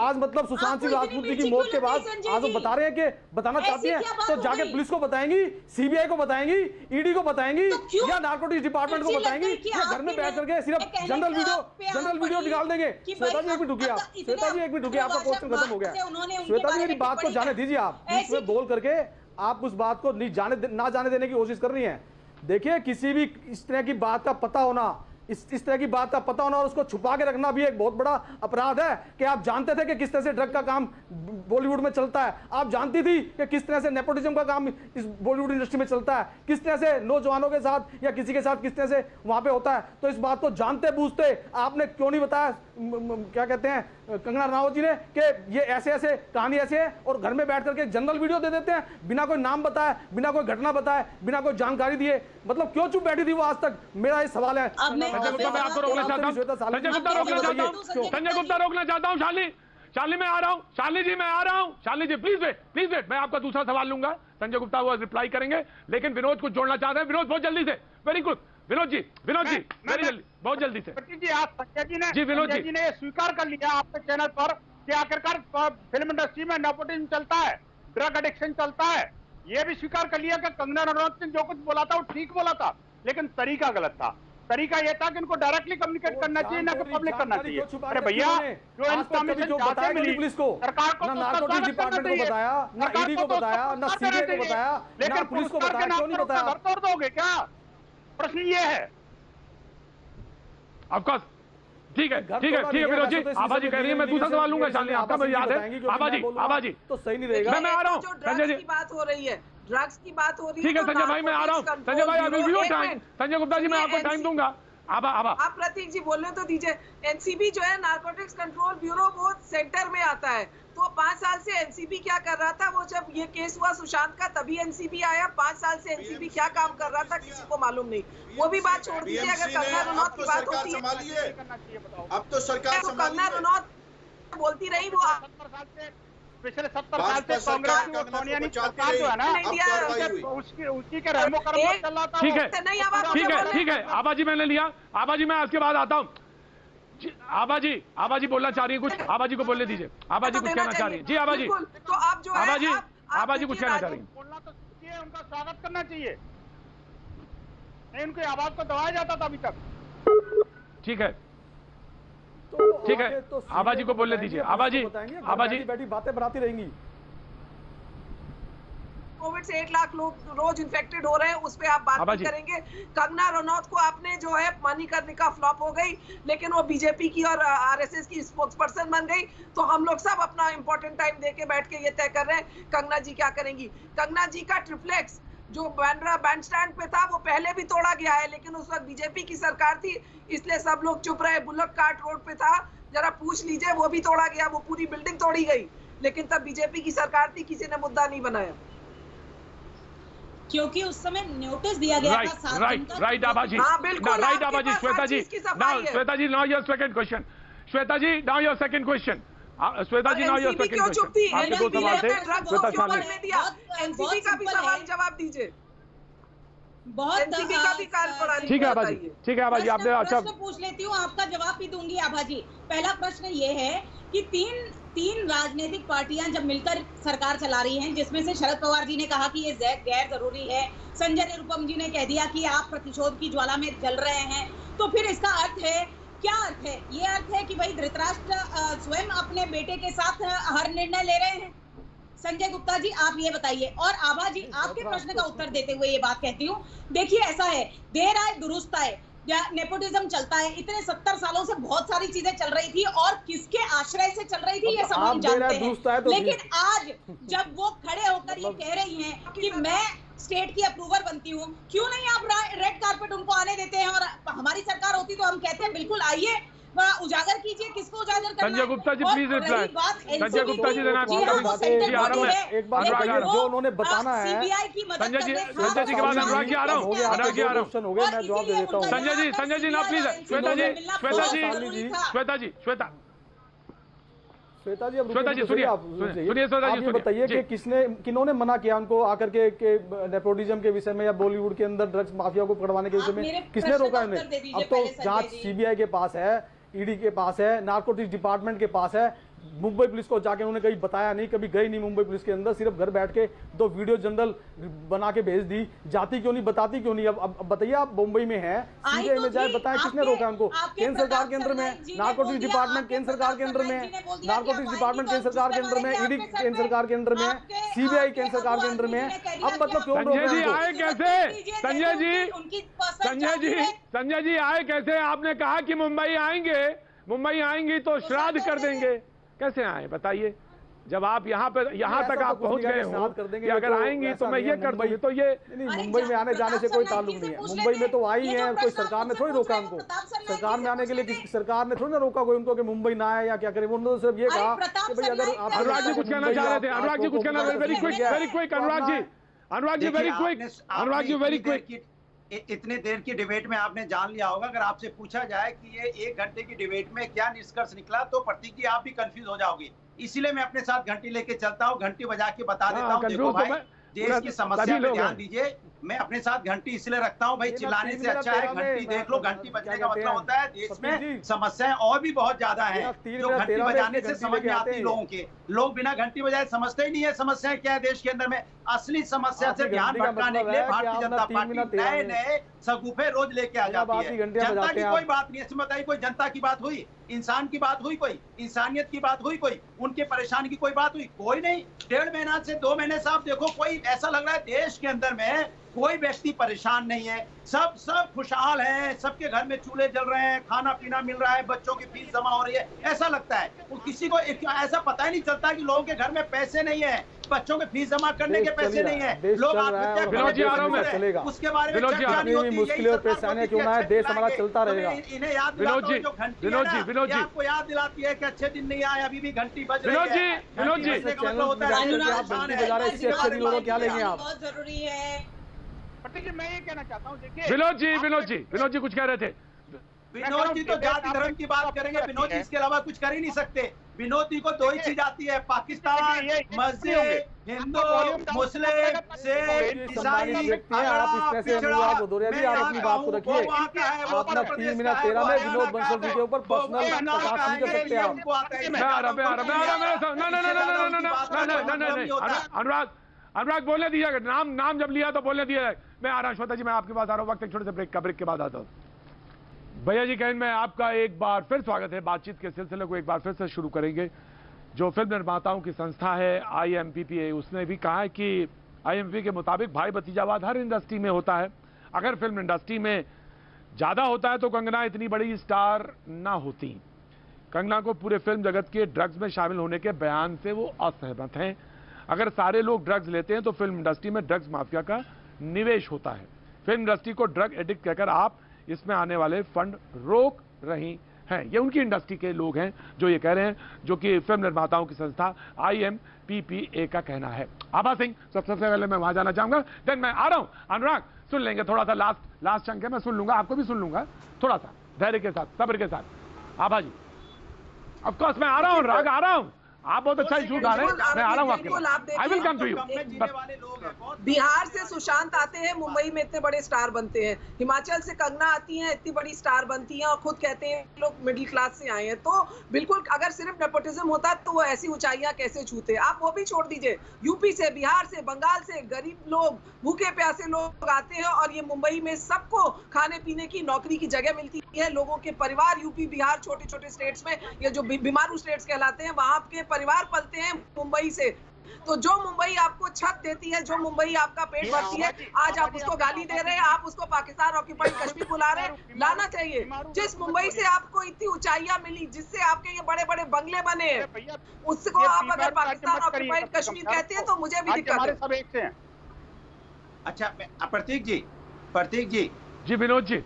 आज मतलब सुशांत सिंह राजपूत की मौत के बाद आज वो बता रहे हैं कि बताना चाहती हैं, तो जाके पुलिस को बताएंगी, सीबीआई को बताएंगी, ईडी को बताएंगी, या नारकोटिक्स डिपार्टमेंट को बताएंगी, या घर में बैठ करके सिर्फ जनरल वीडियो निकाल देंगे? श्वेता जी एक मिनट रुकिए, आपका क्वेश्चन खत्म हो गया। श्वेता जी मेरी बात को जाने दीजिए, आप बोल करके आप उस बात को ना जाने देने की कोशिश कर रही हैं। देखिए, किसी भी इस तरह की बात का पता होना, इस तरह की बात का पता होना और उसको छुपा के रखना भी एक बहुत बड़ा अपराध है। कि आप जानते थे कि किस तरह से ड्रग का काम बॉलीवुड में चलता है, आप जानती थी कि किस तरह से नेपोटिज्म का काम इस बॉलीवुड इंडस्ट्री में चलता है, किस तरह से नौजवानों के साथ या किसी के साथ किस तरह से वहां पे होता है। तो इस बात को जानते बूझते आपने क्यों नहीं बताया, क्या कहते हैं कंगना रनौत जी ने, कि ये ऐसे कहानी ऐसे है, और घर में बैठ करके जनरल वीडियो दे देते हैं बिना कोई नाम बताए, बिना कोई घटना बताए, बिना कोई जानकारी दिए। मतलब क्यों चुप बैठी थी वो आज तक? मेरा ये सवाल है। संजय गुप्ता मैं आपको रोकना चाहता हूं, संजय गुप्ता रोकना चाहता हूं। शालिनी मैं आ रहा हूं, शालिनी जी मैं आ रहा हूं, शालिनी जी प्लीज वेट, मैं आपका दूसरा सवाल लूंगा, संजय गुप्ता वो रिप्लाई करेंगे, लेकिन विनोद कुछ जोड़ना चाहते हैं। विनोद बहुत जल्दी से, very good Vinod ji very जल्दी, बहुत जल्दी से। जी आज संजय जी ने स्वीकार कर लिया आपके चैनल पर कि आखिरकार फिल्म इंडस्ट्री में नेपोटिज्म चलता है, ड्रग एडिक्शन चलता है। ये भी स्वीकार कर लिया कि कंगना रनौत ने जो कुछ बोला था वो ठीक बोला था, लेकिन तरीका गलत था। तरीका ये था कि इनको डायरेक्टली कम्युनिकेट करना चाहिए, ना कि पब्लिक करना चाहिए। अरे भैया, जो इन्फॉर्मेशन जाते मिली सरकार को, नारकोटिक्स डिपार्टमेंट को बताया, ना ईडी को बताया, ना सीबीआई को बताया, ना पुलिस को बताया, क्यों नहीं बताया? घर तोड़ दोगे क्या? प्रश्न ये है। ऑफ कोर्स ठीक है विनोद जी, आभा जी कह रही है मैं दूसरा सवाल लूंगा शालिनी, आपका मुझे याद है। आभा जी तो सही नहीं रहेगा। मैं आ रहा हूँ संजय जी, बात हो रही है, ड्रग्स की बात हो रही है। ठीक है संजय भाई मैं आ रहा हूँ, संजय भाई I will give you time, Sanjay Gupta ji मैं आपको टाइम दूंगा। आप प्रतीक जी बोलने तो दीजिए। एनसीबी जो है नारकोटिक्स कंट्रोल ब्यूरो, वो सेंटर में आता है। तो 5 साल से एनसीबी क्या कर रहा था, वो जब ये केस हुआ सुशांत का तभी एनसीबी आया। 5 साल से एनसीबी क्या काम कर रहा था किसी को मालूम नहीं। वो भी बात छोड़ दीजिए, अगर कंगना रनौत की बात होती है, अब तो सरकार कंगना रनौत बोलती रही, वो पिछले 70 साल से कांग्रेस की सोनिया की सरकार जो है ना, उसकी के रहमो करम चल रहा था। ठीक है आभा जी मैंने लिया। आभा जी मैं आज के बाद आता हूँ। आभा जी बोलना चाह रही है कुछ, आभा जी को बोलने दीजिए। आभा जी कुछ कहना चाह रही है। जी आभा जी, तो आप जो आभा जी कुछ कहना चाह रही है। बोलना तो चाहिए, उनका स्वागत करना चाहिए, इनकी आवाज को दबाया जाता था अभी तक। ठीक है आभा जी को बोलने दीजिए। आभा जी बैठी बातें बनाती रहेंगी। कोविड से 1 लाख लोग रोज इन्फेक्टेड हो रहे हैं, उस पे आप बात नहीं करेंगे। कंगना रनौत को आपने जो है मनी करने का फ्लॉप हो गई, लेकिन वो बीजेपी की और आरएसएस की स्पोक्सपर्सन बन गई। तो हम लोग सब अपना इंपॉर्टेंट टाइम देके बैठ के ये तय कर रहे हैं कंगना जी क्या करेंगी। कंगना जी का ट्रिप्लेक्स जो बांद्रा बैंड स्टैंड पे था वो पहले भी तोड़ा गया है, लेकिन उस वक्त बीजेपी की सरकार थी इसलिए सब लोग चुप रहे। बुल्लक कार्ट रोड पे था, जरा पूछ लीजिए, वो भी तोड़ा गया, वो पूरी बिल्डिंग तोड़ी गई, लेकिन तब बीजेपी की सरकार थी, किसी ने मुद्दा नहीं बनाया क्योंकि उस समय नोटिस दिया गया था। Right Abha ji, right Abha ji. Shweta ji now your second question. Shweta ji now your second question. Shweta ji now your second question. आपके 2 सवाल थे श्वेता शालिनी। एनसीबी का भी सवाल जवाब दीजिए। एनसीबी का भी काल पड़ा नहीं। ठीक है आभा जी, ठीक है आभा जी, आपने अच्छा प्रश्न पूछ लेती हूँ, आपका जवाब भी दूंगी आभा जी। पहला प्रश्न ये है कि तीन राजनीतिक पार्टियां जब मिलकर सरकार चला रही हैं, जिसमें से शरद पवार जी ने कहा कि ये गैर जरूरी है, संजय निरुपम जी ने कह दिया कि आप प्रतिशोध की ज्वाला में जल रहे हैं, तो फिर इसका अर्थ है, क्या अर्थ है? ये अर्थ है कि भाई धृतराष्ट्र स्वयं अपने बेटे के साथ हर निर्णय ले रहे हैं। संजय गुप्ता जी आप ये बताइए। और आभा जी आपके प्रश्न का उत्तर देते हुए ये बात कहती हूँ, देखिए ऐसा है, देर आए दुरुस्त आए, नेपोटिज्म चलता है। इतने 70 सालों से बहुत सारी चीजें चल रही थी और किसके आश्रय से चल रही थी ये सब हम जानते हैं, लेकिन आज जब वो खड़े होकर ये कह रही हैं कि मैं स्टेट की अप्रूवर बनती हूँ, क्यों नहीं आप रेड कार्पेट उनको आने देते हैं? और हमारी सरकार होती तो हम कहते हैं बिल्कुल आइए, उजागर कीजिए, किसको उजागर करना है। संजय गुप्ता जी प्लीज रिप्लाई। संजय गुप्ता जी देना एक बात जो उन्होंने बताना है। संजय जी के बाद अनुराग जी आ रहा हूँ, अनुराग जी आ रहा हूँ। हो गया, मैं जवाब दे देता हूँ। संजय जी ना प्लीज। श्वेता जी सुनिए, आप ये बताइए कि किन्होंने मना किया उनको आकर के नेपोटिज्म के विषय में या बॉलीवुड के अंदर ड्रग्स माफिया को पकड़वाने के विषय में किसने रोका इन्हें? अब तो जांच सीबीआई के पास है, ईडी के पास है, नारकोटिक्स डिपार्टमेंट के पास है। मुंबई पुलिस को जाके उन्होंने कहीं बताया नहीं, कभी गई नहीं मुंबई पुलिस के अंदर, सिर्फ घर बैठ के 2 वीडियो जनरल बना के भेज दी। जाती क्यों नहीं, बताती क्यों नहीं? अब बताइए, आप मुंबई में हैं, सीबीआई में जाए, बताएं किसने रोका उनको? केंद्र सरकार के अंदर में, नारकोटिक्स डिपार्टमेंट केंद्र सरकार के अंदर में, नारकोटिक्स डिपार्टमेंट केंद्र सरकार के अंदर में, ईडी केंद्र सरकार के अंदर में, सीबीआई केंद्र सरकार के अंदर में। अब मतलब क्यों रोक रहे हैं? आए कैसे संजय जी आए कैसे? आपने कहा कि मुंबई आएंगे तो श्राद्ध कर देंगे, कैसे आए बताइए? जब आप यहाँ तक आप पहुँच गए हो कि अगर आएंगी तो मैं ये कर दूंगी, तो ये मुंबई में आने जाने से कोई ताल्लुक नहीं है। मुंबई में तो आई है, कोई सरकार ने थोड़ी रोका उनको। सरकार में आने के लिए किसी सरकार ने थोड़ी ना रोका कोई उनको कि मुंबई ना आए या क्या करे। उन्होंने सिर्फ ये कहा कि भाई अगर आप अनुराग जी कुछ कहना चाह रहे थे। अनुराग जी कुछ कहना, very quick Anurag ji very quick. इतने देर की डिबेट में आपने जान लिया होगा, अगर आपसे पूछा जाए कि ये 1 घंटे की डिबेट में क्या निष्कर्ष निकला, तो प्रतीक जी आप भी कंफ्यूज हो जाओगे। इसीलिए मैं अपने साथ घंटी लेके चलता हूँ, घंटी बजा के बता देता हूँ। देखो भाई, देश की समस्या पे ध्यान दीजिए। मैं अपने साथ घंटी इसलिए रखता हूँ भाई, चिल्लाने से अच्छा है घंटी देख लो। घंटी बजने का मतलब होता है देश में समस्याएं और भी बहुत ज्यादा हैं, जो घंटी बजाने से समझ में आती लोगों के। लोग बिना घंटी बजाए समझते ही नहीं है समस्याएं क्या है देश के अंदर में। असली समस्या से ध्यान भटकाने के लिए भारतीय जनता पार्टी नए सगुफे रोज लेके आ जाती है। जनता की कोई बात नहीं है, बताइए कोई जनता की बात हुई, इंसान की बात हुई, कोई इंसानियत की बात हुई, कोई उनके परेशानी की कोई बात हुई? कोई नहीं। 1.5 महीना से 2 महीने से आप देखो, कोई ऐसा लग रहा है देश के अंदर में कोई व्यक्ति परेशान नहीं है, सब खुशहाल हैं, सबके घर में चूल्हे जल रहे हैं, खाना पीना मिल रहा है, बच्चों की फीस जमा हो रही है, ऐसा लगता है। वो किसी को ऐसा पता ही नहीं चलता कि लोगों के घर में पैसे नहीं है, बच्चों के फीस जमा करने के पैसे नहीं है, लोग आत्महत्या चलेगा। उसके बारे में चर्चा नहीं होती। मुश्किलें और परेशानियां क्यों ना है, देश हमारा चलता रहेगा। इन्हें याद दिलाता हूं जो घंटी है ना, आपको याद दिलाती है कि अच्छे दिन नहीं आए, अभी भी घंटी बज रही है। विनोद जी क्या लेंगे आप? बहुत जरूरी है। मैं ये कहना चाहता हूँ, देखिए विनोद जी कुछ कह रहे थे। विनोद जी तो जाति धर्म की बात करेंगे, विनोद जी इसके अलावा कुछ कर ही नहीं सकते। विनोद जी को दो ही चीज आती है, पाकिस्तान, मस्जिद, हिंदू, मुस्लिम, सिख, ईसाई, आप अपनी बात को रखिए। अपना 3 मिनट 13 में विनोद बंसल जी के ऊपर पर्सनल प्रकाश नहीं कर सकते आप। अनुराग बोलने दीजिए, नाम जब लिया तो बोलने दिया। मैं आ रहा हूं श्वेता जी, मैं आपके पास आ रहा हूं, वक्त एक छोटे से ब्रेक के बाद आता हूं। भैया जी कहें, मैं आपका एक बार फिर स्वागत है। बातचीत के सिलसिले को एक बार फिर से शुरू करेंगे। जो फिल्म निर्माताओं की संस्था है IMPPA, उसने भी कहा है कि IMPPA के मुताबिक भाई भतीजावाद हर इंडस्ट्री में होता है। अगर फिल्म इंडस्ट्री में ज्यादा होता है तो कंगना इतनी बड़ी स्टार ना होती। कंगना को पूरे फिल्म जगत के ड्रग्स में शामिल होने के बयान से वो असहमत हैं। अगर सारे लोग ड्रग्स लेते हैं तो फिल्म इंडस्ट्री में ड्रग्स माफिया का निवेश होता है। फिल्म इंडस्ट्री को ड्रग एडिक्ट कहकर आप इसमें आने वाले फंड रोक रही हैं। ये उनकी इंडस्ट्री के लोग हैं जो ये कह रहे हैं, जो कि फिल्म निर्माताओं की संस्था IMPPA का कहना है। आभा सिंह, सबसे पहले मैं वहां जाना चाहूंगा, देन मैं आ रहा हूं। अनुराग सुन लेंगे थोड़ा सा, लास्ट चंक है, मैं सुन लूंगा, आपको भी सुन लूंगा, थोड़ा सा धैर्य के साथ, सब्र के साथ। आभा जी, ऑफ कोर्स मैं आ रहा हूं, अनुराग आ रहा हूं। आप बहुत अच्छा इशू उठा रहे हैं, मैं आ रहा हूं आपके पास। I will come to you. Bihar से सुशांत आते हैं, मुंबई में इतने बड़े स्टार बनते हैं। हिमाचल से कंगना आती हैं, इतनी बड़ी स्टार बनती हैं और खुद कहते हैं लोग मिडिल क्लास से आए हैं। तो बिल्कुल अगर सिर्फ नेपोटिज्म होता तो वो ऐसी ऊंचाइयां कैसे छूते। आप वो भी छोड़ दीजिए, यूपी से, बिहार से, बंगाल से गरीब लोग, भूखे प्यासे लोग आते हैं और ये मुंबई में सबको खाने पीने की, नौकरी की जगह मिलती है। लोगों के परिवार यूपी बिहार छोटे छोटे स्टेट्स में, ये जो बीमारू स्टेट्स कहलाते हैं, वहां के परिवार पलते हैं मुंबई से। तो जो मुंबई आपको छत देती है, जो मुंबई आपका पेट भरती है, आज आप उसको गाली दे रहे हैं, आप उसको पाकिस्तान ऑक्यूपाइड कश्मीर बुला रहे हैं। लाना चाहिए। जिस मुंबई से आपको इतनी ऊंचाइयां मिली, जिससे आपके ये बड़े बड़े बंगले बने, उसको आप अगर पाकिस्तान ऑक्यूपाइड कश्मीर कहते हैं तो मुझे भी दिक्कत है। अच्छा प्रतीक जी जी, विनोद जी,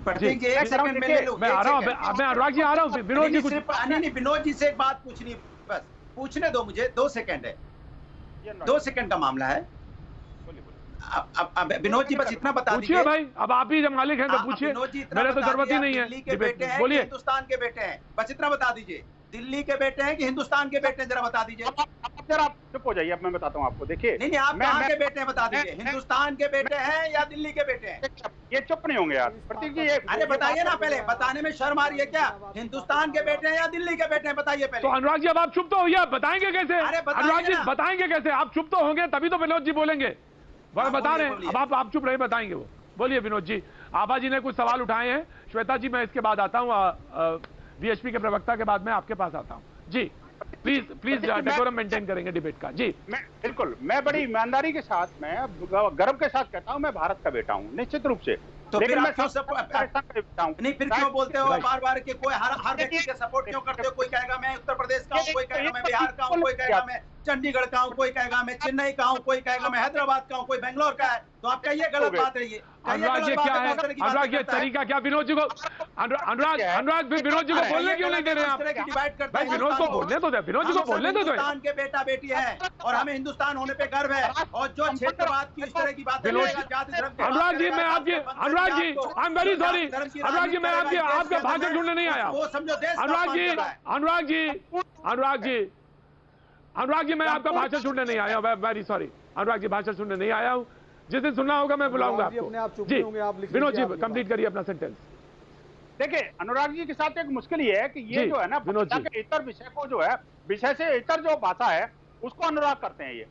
प्रतीक जी एक सेकंड में ले लो। मैं आ रहा हूं, मैं अनुराग जी आ रहा हूं। विनोद जी कुछ नहीं, विनोद जी से एक बात पूछनी, बस पूछने दो मुझे, 2 सेकंड है, 2 सेकंड का मामला है। अब विनोद जी बस इतना बता दीजिए भाई, अब आप ही जब मालिक हैं तो पूछिए, मेरे तो जरूरत ही नहीं है। दिल्ली के बेटे हैं, बोलिए, हिंदुस्तान के बेटे हैं, बस इतना बता दीजिए। दिल्ली के बेटे हैं कि हिंदुस्तान के बेटे हैं, जरा बता दीजिए। जरा आप चुप हो जाइए, अब मैं बताता हूँ आपको। देखिए, नहीं आप कहाँ के बेटे हैं बता दीजिए, हिंदुस्तान के बेटे हैं या दिल्ली के बेटे हैं? ये चुप नहीं होंगे यार प्रतीक जी। अरे बताइए ना, पहले बताने में शर्म आ रही है क्या? हिंदुस्तान के बेटे हैं या दिल्ली के बेटे हैं, बताइए पहले। तो अनुराग जी अब आप चुप तो होइए, बताएंगे कैसे? अनुराग जी बताएंगे कैसे? आप चुप तो होंगे तभी तो विनोद जी बोलेंगे। बता रहे हैं, अब आप चुप रहे, बताएंगे वो। बोलिए विनोद जी। आभा जी ने कुछ सवाल उठाए हैं। श्वेता जी, मैं इसके बाद आता हूँ, VHP के प्रवक्ता के बाद मैं आपके पास आता हूँ। जी प्लीज डेकोरम मेंटेन करेंगे डिबेट का। जी बिल्कुल, मैं बड़ी ईमानदारी के साथ, मैं गर्व के साथ कहता हूँ, मैं भारत का बेटा हूँ निश्चित रूप से। तो फिर मैं नहीं, फिर क्यों बोलते हो बार कि कोई हर व्यक्ति के सपोर्ट क्यों करते हो? कोई कहेगा मैं उत्तर प्रदेश का हूँ, कोई कहेगा मैं बिहार का हूँ, कोई कहेगा मैं चंडीगढ़ का हूँ, कोई कहेगा मैं चेन्नई का हूँ, कोई कहेगा मैं हैदराबाद का हूँ, कोई बेंगलोर का है। तो आप कहिए गलत बात है ये। अनुराग, ये क्या है? अनुराग, ये तरीका क्या? विनोद जी को अनुराग विनोद जी को बोलने क्यों नहीं दे रहे हैं आप? डिवाइड करते हैं। विनोद को बोलने तो दे, विनोद जी को बोलने तो दे। हिंदुस्तान के बेटा बेटी है और हमें हिंदुस्तान होने पे गर्व है। और जो क्षेत्रवाद की इस तरह की बात, अनुराग जी, मैं आपकी, Anurag ji I am very sorry, Anurag ji मैं आपका भाषण ढूंढने नहीं आया। वो समझो देश। अनुराग जी मैं आपका भाषण सुनने नहीं आया हूँ, वेरी सॉरी। अनुराग जी भाषण सुनने नहीं आया हूँ, जिस दिन सुनना होगा मैं बुलाऊंगा आपको। जी विनोद जी कंप्लीट करिए अपना सेंटेंस। देखिए, अनुराग जी के साथ एक मुश्किल ये है कि ये जो है ना, भाषा के इतर विषय को जो है, विषय से इतर जो भाषा है उसको अनुराग करते हैं। ये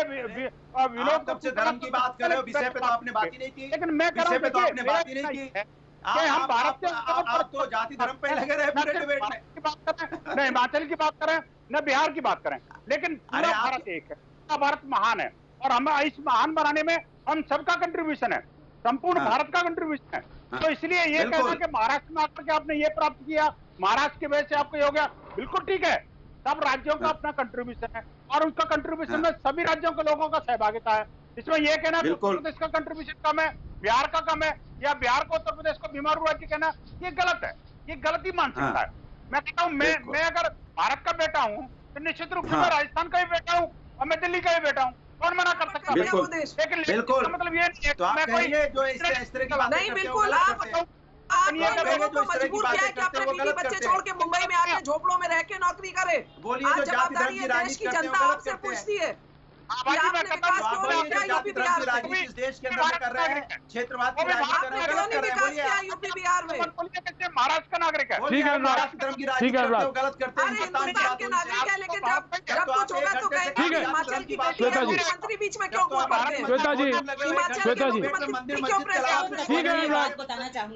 विनोद कब से धर्म की बात कर रहे हो? विषय पे तो आपने बात ही नहीं की। लेकिन मैं विषय पे तो आपने बात ही नहीं की। हम भारत के, आप तो जाति धर्म पे लगे रहे पूरे डिबेट में। न हिमाचल की बात करें, न बिहार की बात करें, लेकिन पूरा भारत एक है, पूरा भारत महान है। और हमें आयुष्मान बनाने में हम सबका कंट्रीब्यूशन है, संपूर्ण भारत का कंट्रीब्यूशन है। तो इसलिए ये कहना कि महाराष्ट्र में आकर के आपने ये प्राप्त किया, महाराष्ट्र की वजह से आपको ये हो गया, बिल्कुल ठीक है। सब राज्यों का अपना कंट्रीब्यूशन है और उसका कंट्रीब्यूशन में सभी राज्यों के लोगों का सहभागिता है। इसमें यह कहना उत्तर प्रदेश का कंट्रीब्यूशन कम है, बिहार का कम है, या बिहार को उत्तर प्रदेश को बीमारू राज्य कहना, ये गलत है, ये गलती मानसिकता है। मैं कहता हूँ मैं अगर भारत का बेटा हूँ तो निश्चित रूप से मैं राजस्थान का भी बेटा हूँ और मैं दिल्ली का भी बेटा हूँ, कौन मना कर सकता है? बिल्कुल मतलब ये नहीं है तो आप कहिए जो इस तरह की बातें नहीं, बिल्कुल आपने लोगों को मजबूर किया है कि अपने बीवी बच्चे छोड़ के मुंबई में आके झोपड़ों में रह के नौकरी करे। आज जवाबदारी है देश की जनता आपसे पूछती है कि आपने विकास क्यों किया यूपी बिहार में? इस देश के अंदर कर रहे हैं, क्षेत्रवाद की राजनीति कर रहे हैं, क्यों नहीं विकास किया यूपी बिहार में? महाराष्ट्र का नागरिक है, ठीक है, महाराष्ट्र धर्म की राजनीति करते हो, गलत करते हैं। हिंदुस्तान के नागरिक है, लेकिन जब कुछ होगा तो कहेंगे हिमाचल की बेटी है, मुख्यमंत्री बीच में क्यों घूम पड़ते हैं? श्वेता जी, हिमाचल के मुख्यमंत्री क्यों प्रेस ठीक है,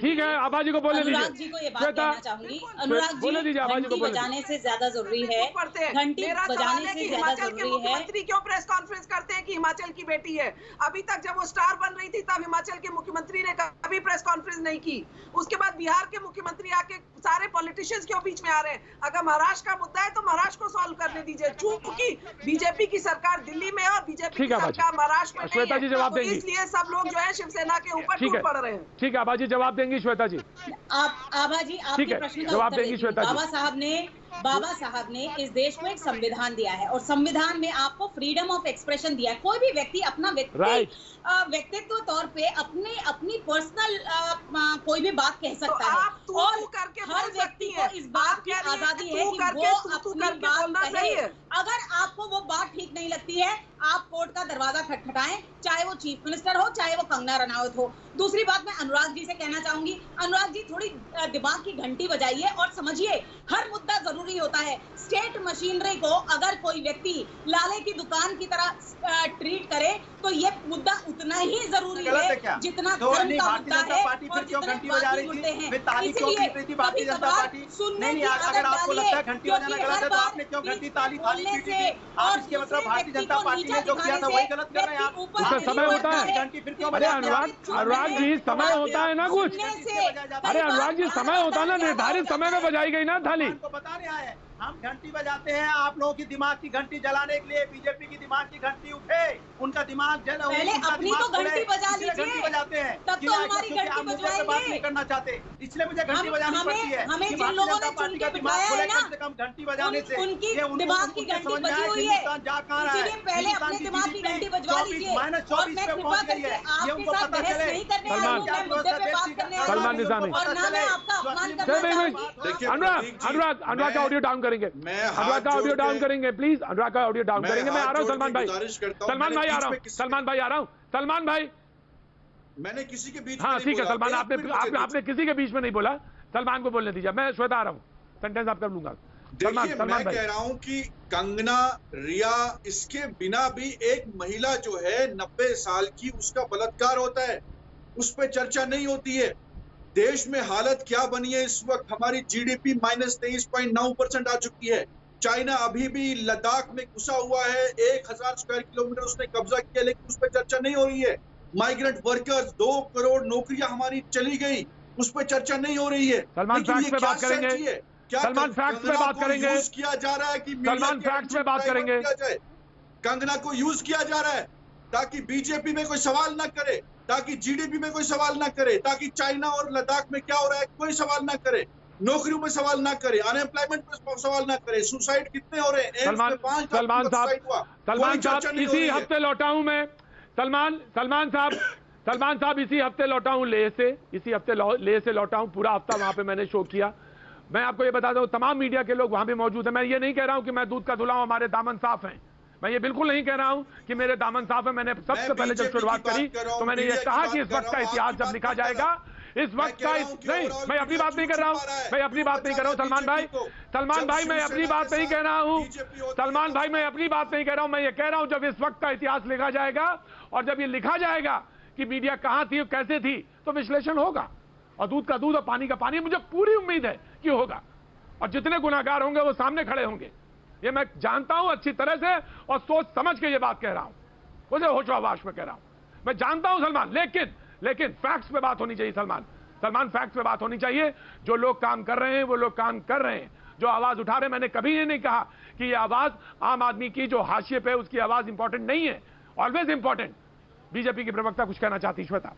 ठीक है, आबाजी को बोलने दीजिए। अनुराग जी को ये बात कहना चाहूंगी, अनुराग जी, घंटी बजाने से ज्यादा जरूरी है, घंटी बजाने से ज्यादा जरूरी है। मुख्यमंत्री क्यों प्रेस कॉन्फ्रेंस करते हैं कि हिमाचल की बेटी है? अभी तक जब वो स्टार बन रही थी तब हिमाचल के मुख्यमंत्री ने कभी प्रेस कॉन्फ्रेंस नहीं की। उसके बाद बिहार के मुख्यमंत्री आके सारे पॉलिटिशियंस क्यों बीच में आ रहे हैं? अगर महाराष्ट्र का मुद्दा है तो महाराष्ट्र को सॉल्व करने दीजिए। चूंकि बीजेपी की सरकार दिल्ली में और बीजेपी की सरकार महाराष्ट्र में श्वेता जी जवाब देंगी, इसलिए सब लोग जो है शिवसेना के ऊपर टूट पड़ रहे हैं। ठीक है, आबाजी जवाब देंगी श्वेता जी। आबाजी आपके प्रश्न का जवाब उत्तर देंगी श्वेता जी। बाबा साहब ने इस देश को एक संविधान दिया है और संविधान में आपको फ्रीडम ऑफ एक्सप्रेशन दिया है। कोई भी व्यक्ति अपना व्यक्तित्व तौर पे अपनी पर्सनल कोई भी बात कह सकता है और हर व्यक्ति को इस बात की आजादी है कि वो अपनी बात कहे। अगर आपको वो बात ठीक नहीं लगती है, आप कोर्ट का दरवाजा खटखटाएं, चाहे वो चीफ मिनिस्टर हो, चाहे वो कंगना रनावत हो। दूसरी बात मैं अनुराग जी से कहना चाहूंगी, अनुराग जी थोड़ी दिमाग की घंटी बजाइए और समझिए हर मुद्दा जरूरी होता है। स्टेट मशीनरी को अगर कोई व्यक्ति लाले की दुकान की तरह ट्रीट करे तो ये मुद्दा उतना ही जरूरी है जितना धर्म का मुद्दा है और जितने बाकी मुद्दे हैं। इसलिए कभी कभार सुनने की आदत डालिए, क्योंकि हर बार बोलने से और दूसरे व्यक्ति को नीचा दिखाने से व्यक्ति ऊपर समय होता है। अरे अनुराग जी, समय होता है ना कुछ। अरे अनुराग जी, समय होता है ना, निर्धारित समय में बजाई गई ना थाली। बता रहा है, हम घंटी बजाते हैं आप लोगों की दिमाग की घंटी जलाने के लिए। बीजेपी की दिमाग की घंटी उठे, उनका दिमाग जल, पहले अपनी तो घंटी बजा लीजिए, बजाते हैं तब तो हमारी घंटी बजवाएंगे। बात नहीं करना चाहते, इसलिए मुझे घंटी बजानी पड़ती है। हमें जिन लोगों ने चुन के बिठाया है ना, कम से कम घंटी बजाने से उनकी दिमाग की घंटी बजी हुई है, इसीलिए पहले अपने दिमाग की घंटी बजवा लीजिए। और मैं कृपा करके आपके साथ बहस नहीं करने आई हूं, मैं मुद्दे पे बात करने आई हूं और ना मैं आपका अपमान करना चाहूंगी। अनुराग का ऑडियो डाउन करेंगे, अनुराग का ऑडियो डाउन करेंगे प्लीज, अनुराग का ऑडियो डाउन करेंगे। मैं आ रहा हूँ सलमान भाई, सलमान भाई आ रहा हूँ, सलमान भाई आ रहा हूँ, सलमान भाई। मैंने किसी के बीच हाँ ठीक है सलमान, आपने किसी के बीच में नहीं बोला, सलमान को बोलने दीजिए। मैं श्वेता आ रहा हूँ, सेंटेंस आप कर लूंगा। देखिए मैं कह रहा हूं कि कंगना, रिया, इसके बिना भी एक महिला जो है 90 साल की, उसका बलात्कार होता है, उस पर चर्चा नहीं होती है। देश में हालत क्या बनी है इस वक्त, हमारी जीडीपी -23.9% आ चुकी है। चाइना अभी भी लद्दाख में घुसा हुआ है, 1000 स्क्वायर किलोमीटर उसने कब्जा किया, लेकिन उस पर चर्चा नहीं हो रही है। माइग्रेंट वर्कर्स, 2 करोड़ नौकरियां हमारी चली गई, उस पर चर्चा नहीं हो रही है। सलमान फैक्ट्स पे बात करेंगे, सलमान फैक्ट्स पे बात करेंगे, यूज किया जा रहा है कि सलमान फैक्ट्स पे बात करेंगे। कंगना को यूज किया जा रहा है ताकि बीजेपी में कोई सवाल ना करे, ताकि जीडीपी में कोई सवाल ना करे, ताकि चाइना और लद्दाख में क्या हो रहा है कोई सवाल ना करे, नौकरियों में सवाल ना करे, अनएम्प्लॉयमेंट पे सवाल ना करे, सुसाइड कितने हो रहे हैं। सलमान साहब इसी हफ्ते लौटा हूं मैं, सलमान साहब इसी हफ्ते लौटा हूं लेह से, इसी हफ्ते लेह से लौटा हूं। पूरा हफ्ता वहां पे मैंने शो किया। मैं आपको ये बता दूं, तमाम मीडिया के लोग वहां पे मौजूद हैं। मैं ये नहीं कह रहा हूं कि मैं दूध का धुला हूं, हमारे दामन साफ हैं। मैं ये बिल्कुल नहीं कह रहा हूं कि मेरे दामन साफ है। मैंने सबसे पहले जब शुरुआत करी तो मैंने ये कहा कि इस वक्त का इतिहास जब लिखा जाएगा, इस वक्त का नहीं, मैं अपनी बात नहीं कर रहा हूं, मैं अपनी बात नहीं कर रहा हूं सलमान भाई, मैं अपनी बात नहीं कह रहा हूं, सलमान भाई मैं अपनी बात नहीं कह रहा हूं। मैं ये कह रहा हूं जब इस वक्त का इतिहास लिखा जाएगा और जब ये लिखा जाएगा कि मीडिया कहां थी और कैसे थी, तो विश्लेषण होगा। और दूध का दूध और पानी का पानी, मुझे पूरी उम्मीद है कि होगा। और जितने गुनाहगार होंगे वो सामने खड़े होंगे, ये मैं जानता हूं अच्छी तरह से और सोच समझ के ये बात कह रहा हूं। मुझे होशो हवास में कह रहा हूं। मैं जानता हूं सलमान, लेकिन फैक्ट्स पे बात होनी चाहिए सलमान फैक्ट्स पे बात होनी चाहिए। जो लोग काम कर रहे हैं वो लोग काम कर रहे हैं, जो आवाज उठा रहे हैं। मैंने कभी ये नहीं कहा कि ये आवाज आम आदमी की जो हाशिए पे उसकी आवाज इंपॉर्टेंट नहीं है, ऑलवेज इंपॉर्टेंट। बीजेपी की प्रवक्ता कुछ कहना चाहती, श्वेता।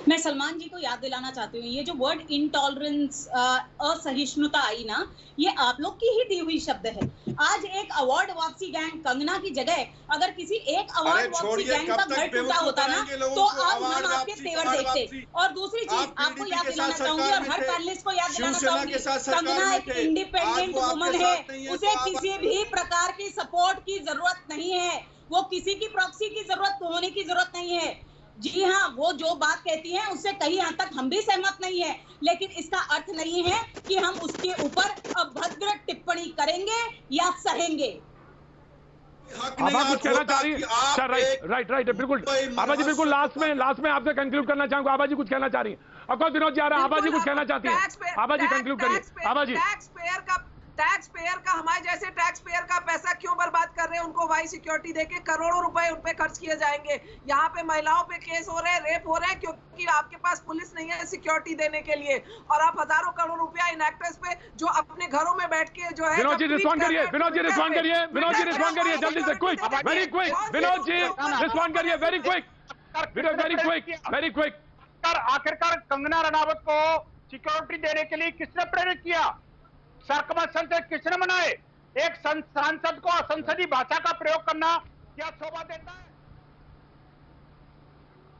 मैं सलमान जी को याद दिलाना चाहती हूँ, ये जो वर्ड इंटॉलरेंस, असहिष्णुता आई ना, ये आप लोग की ही दी हुई शब्द है। आज एक अवार्ड वापसी गैंग कंगना की जगह अगर किसी एक अवार्ड वापसी गैंग का घर टूटा होता ना, तो आज हम आपके तेवर देखते। और दूसरी चीज आपको याद दिलाना चाहूंगी और हर पैनलिस्ट को याद दिलाना चाहूंगी, कंगना एक इंडिपेंडेंट वुमन है, उसे किसी भी प्रकार की सपोर्ट की जरूरत नहीं है, वो किसी की प्रॉक्सी की जरूरत होने की जरूरत नहीं है। जी हाँ, वो जो बात कहती है उससे कहीं हद तक हम भी सहमत नहीं है, लेकिन इसका अर्थ नहीं है कि हम उसके ऊपर अभद्र टिप्पणी करेंगे या सहेंगे। आभा कुछ कहना चाह रही है? राइट, बिल्कुल आभा जी, बिल्कुल लास्ट में आपसे कंक्लूड करना चाहूंगा। आभा जी कुछ कहना चाह रही है। अफकोर्स विनोद जी आ रहा है, आभा जी कुछ कहना चाहती है। आभा जी कंक्लूड करिए। आभा जी, टैक्स पेयर का, हमारे जैसे टैक्स पेयर का पैसा क्यों बर्बाद कर रहे हैं? उनको वाई सिक्योरिटी देके करोड़ों रुपए उन पे खर्च किए जाएंगे। यहाँ पे महिलाओं पे केस हो रहे हैं, रेप हो रहे हैं, क्योंकि आपके पास पुलिस नहीं है सिक्योरिटी देने के लिए, और आप हजारों करोड़ रुपया इन एक्टर्स पे जो अपने घरों में बैठ के जो है। विनोद जी रिस्पॉन्ड करिए, जल्दी से, quick, very quick. Vinod ji respond करिए, वेरी क्विक। आखिरकार कंगना रनावत को सिक्योरिटी देने के लिए किसने प्रेरित किया? सरकमत संसद किसने मनाए? एक सांसद को संसदीय भाषा का प्रयोग करना क्या शोभा देता है?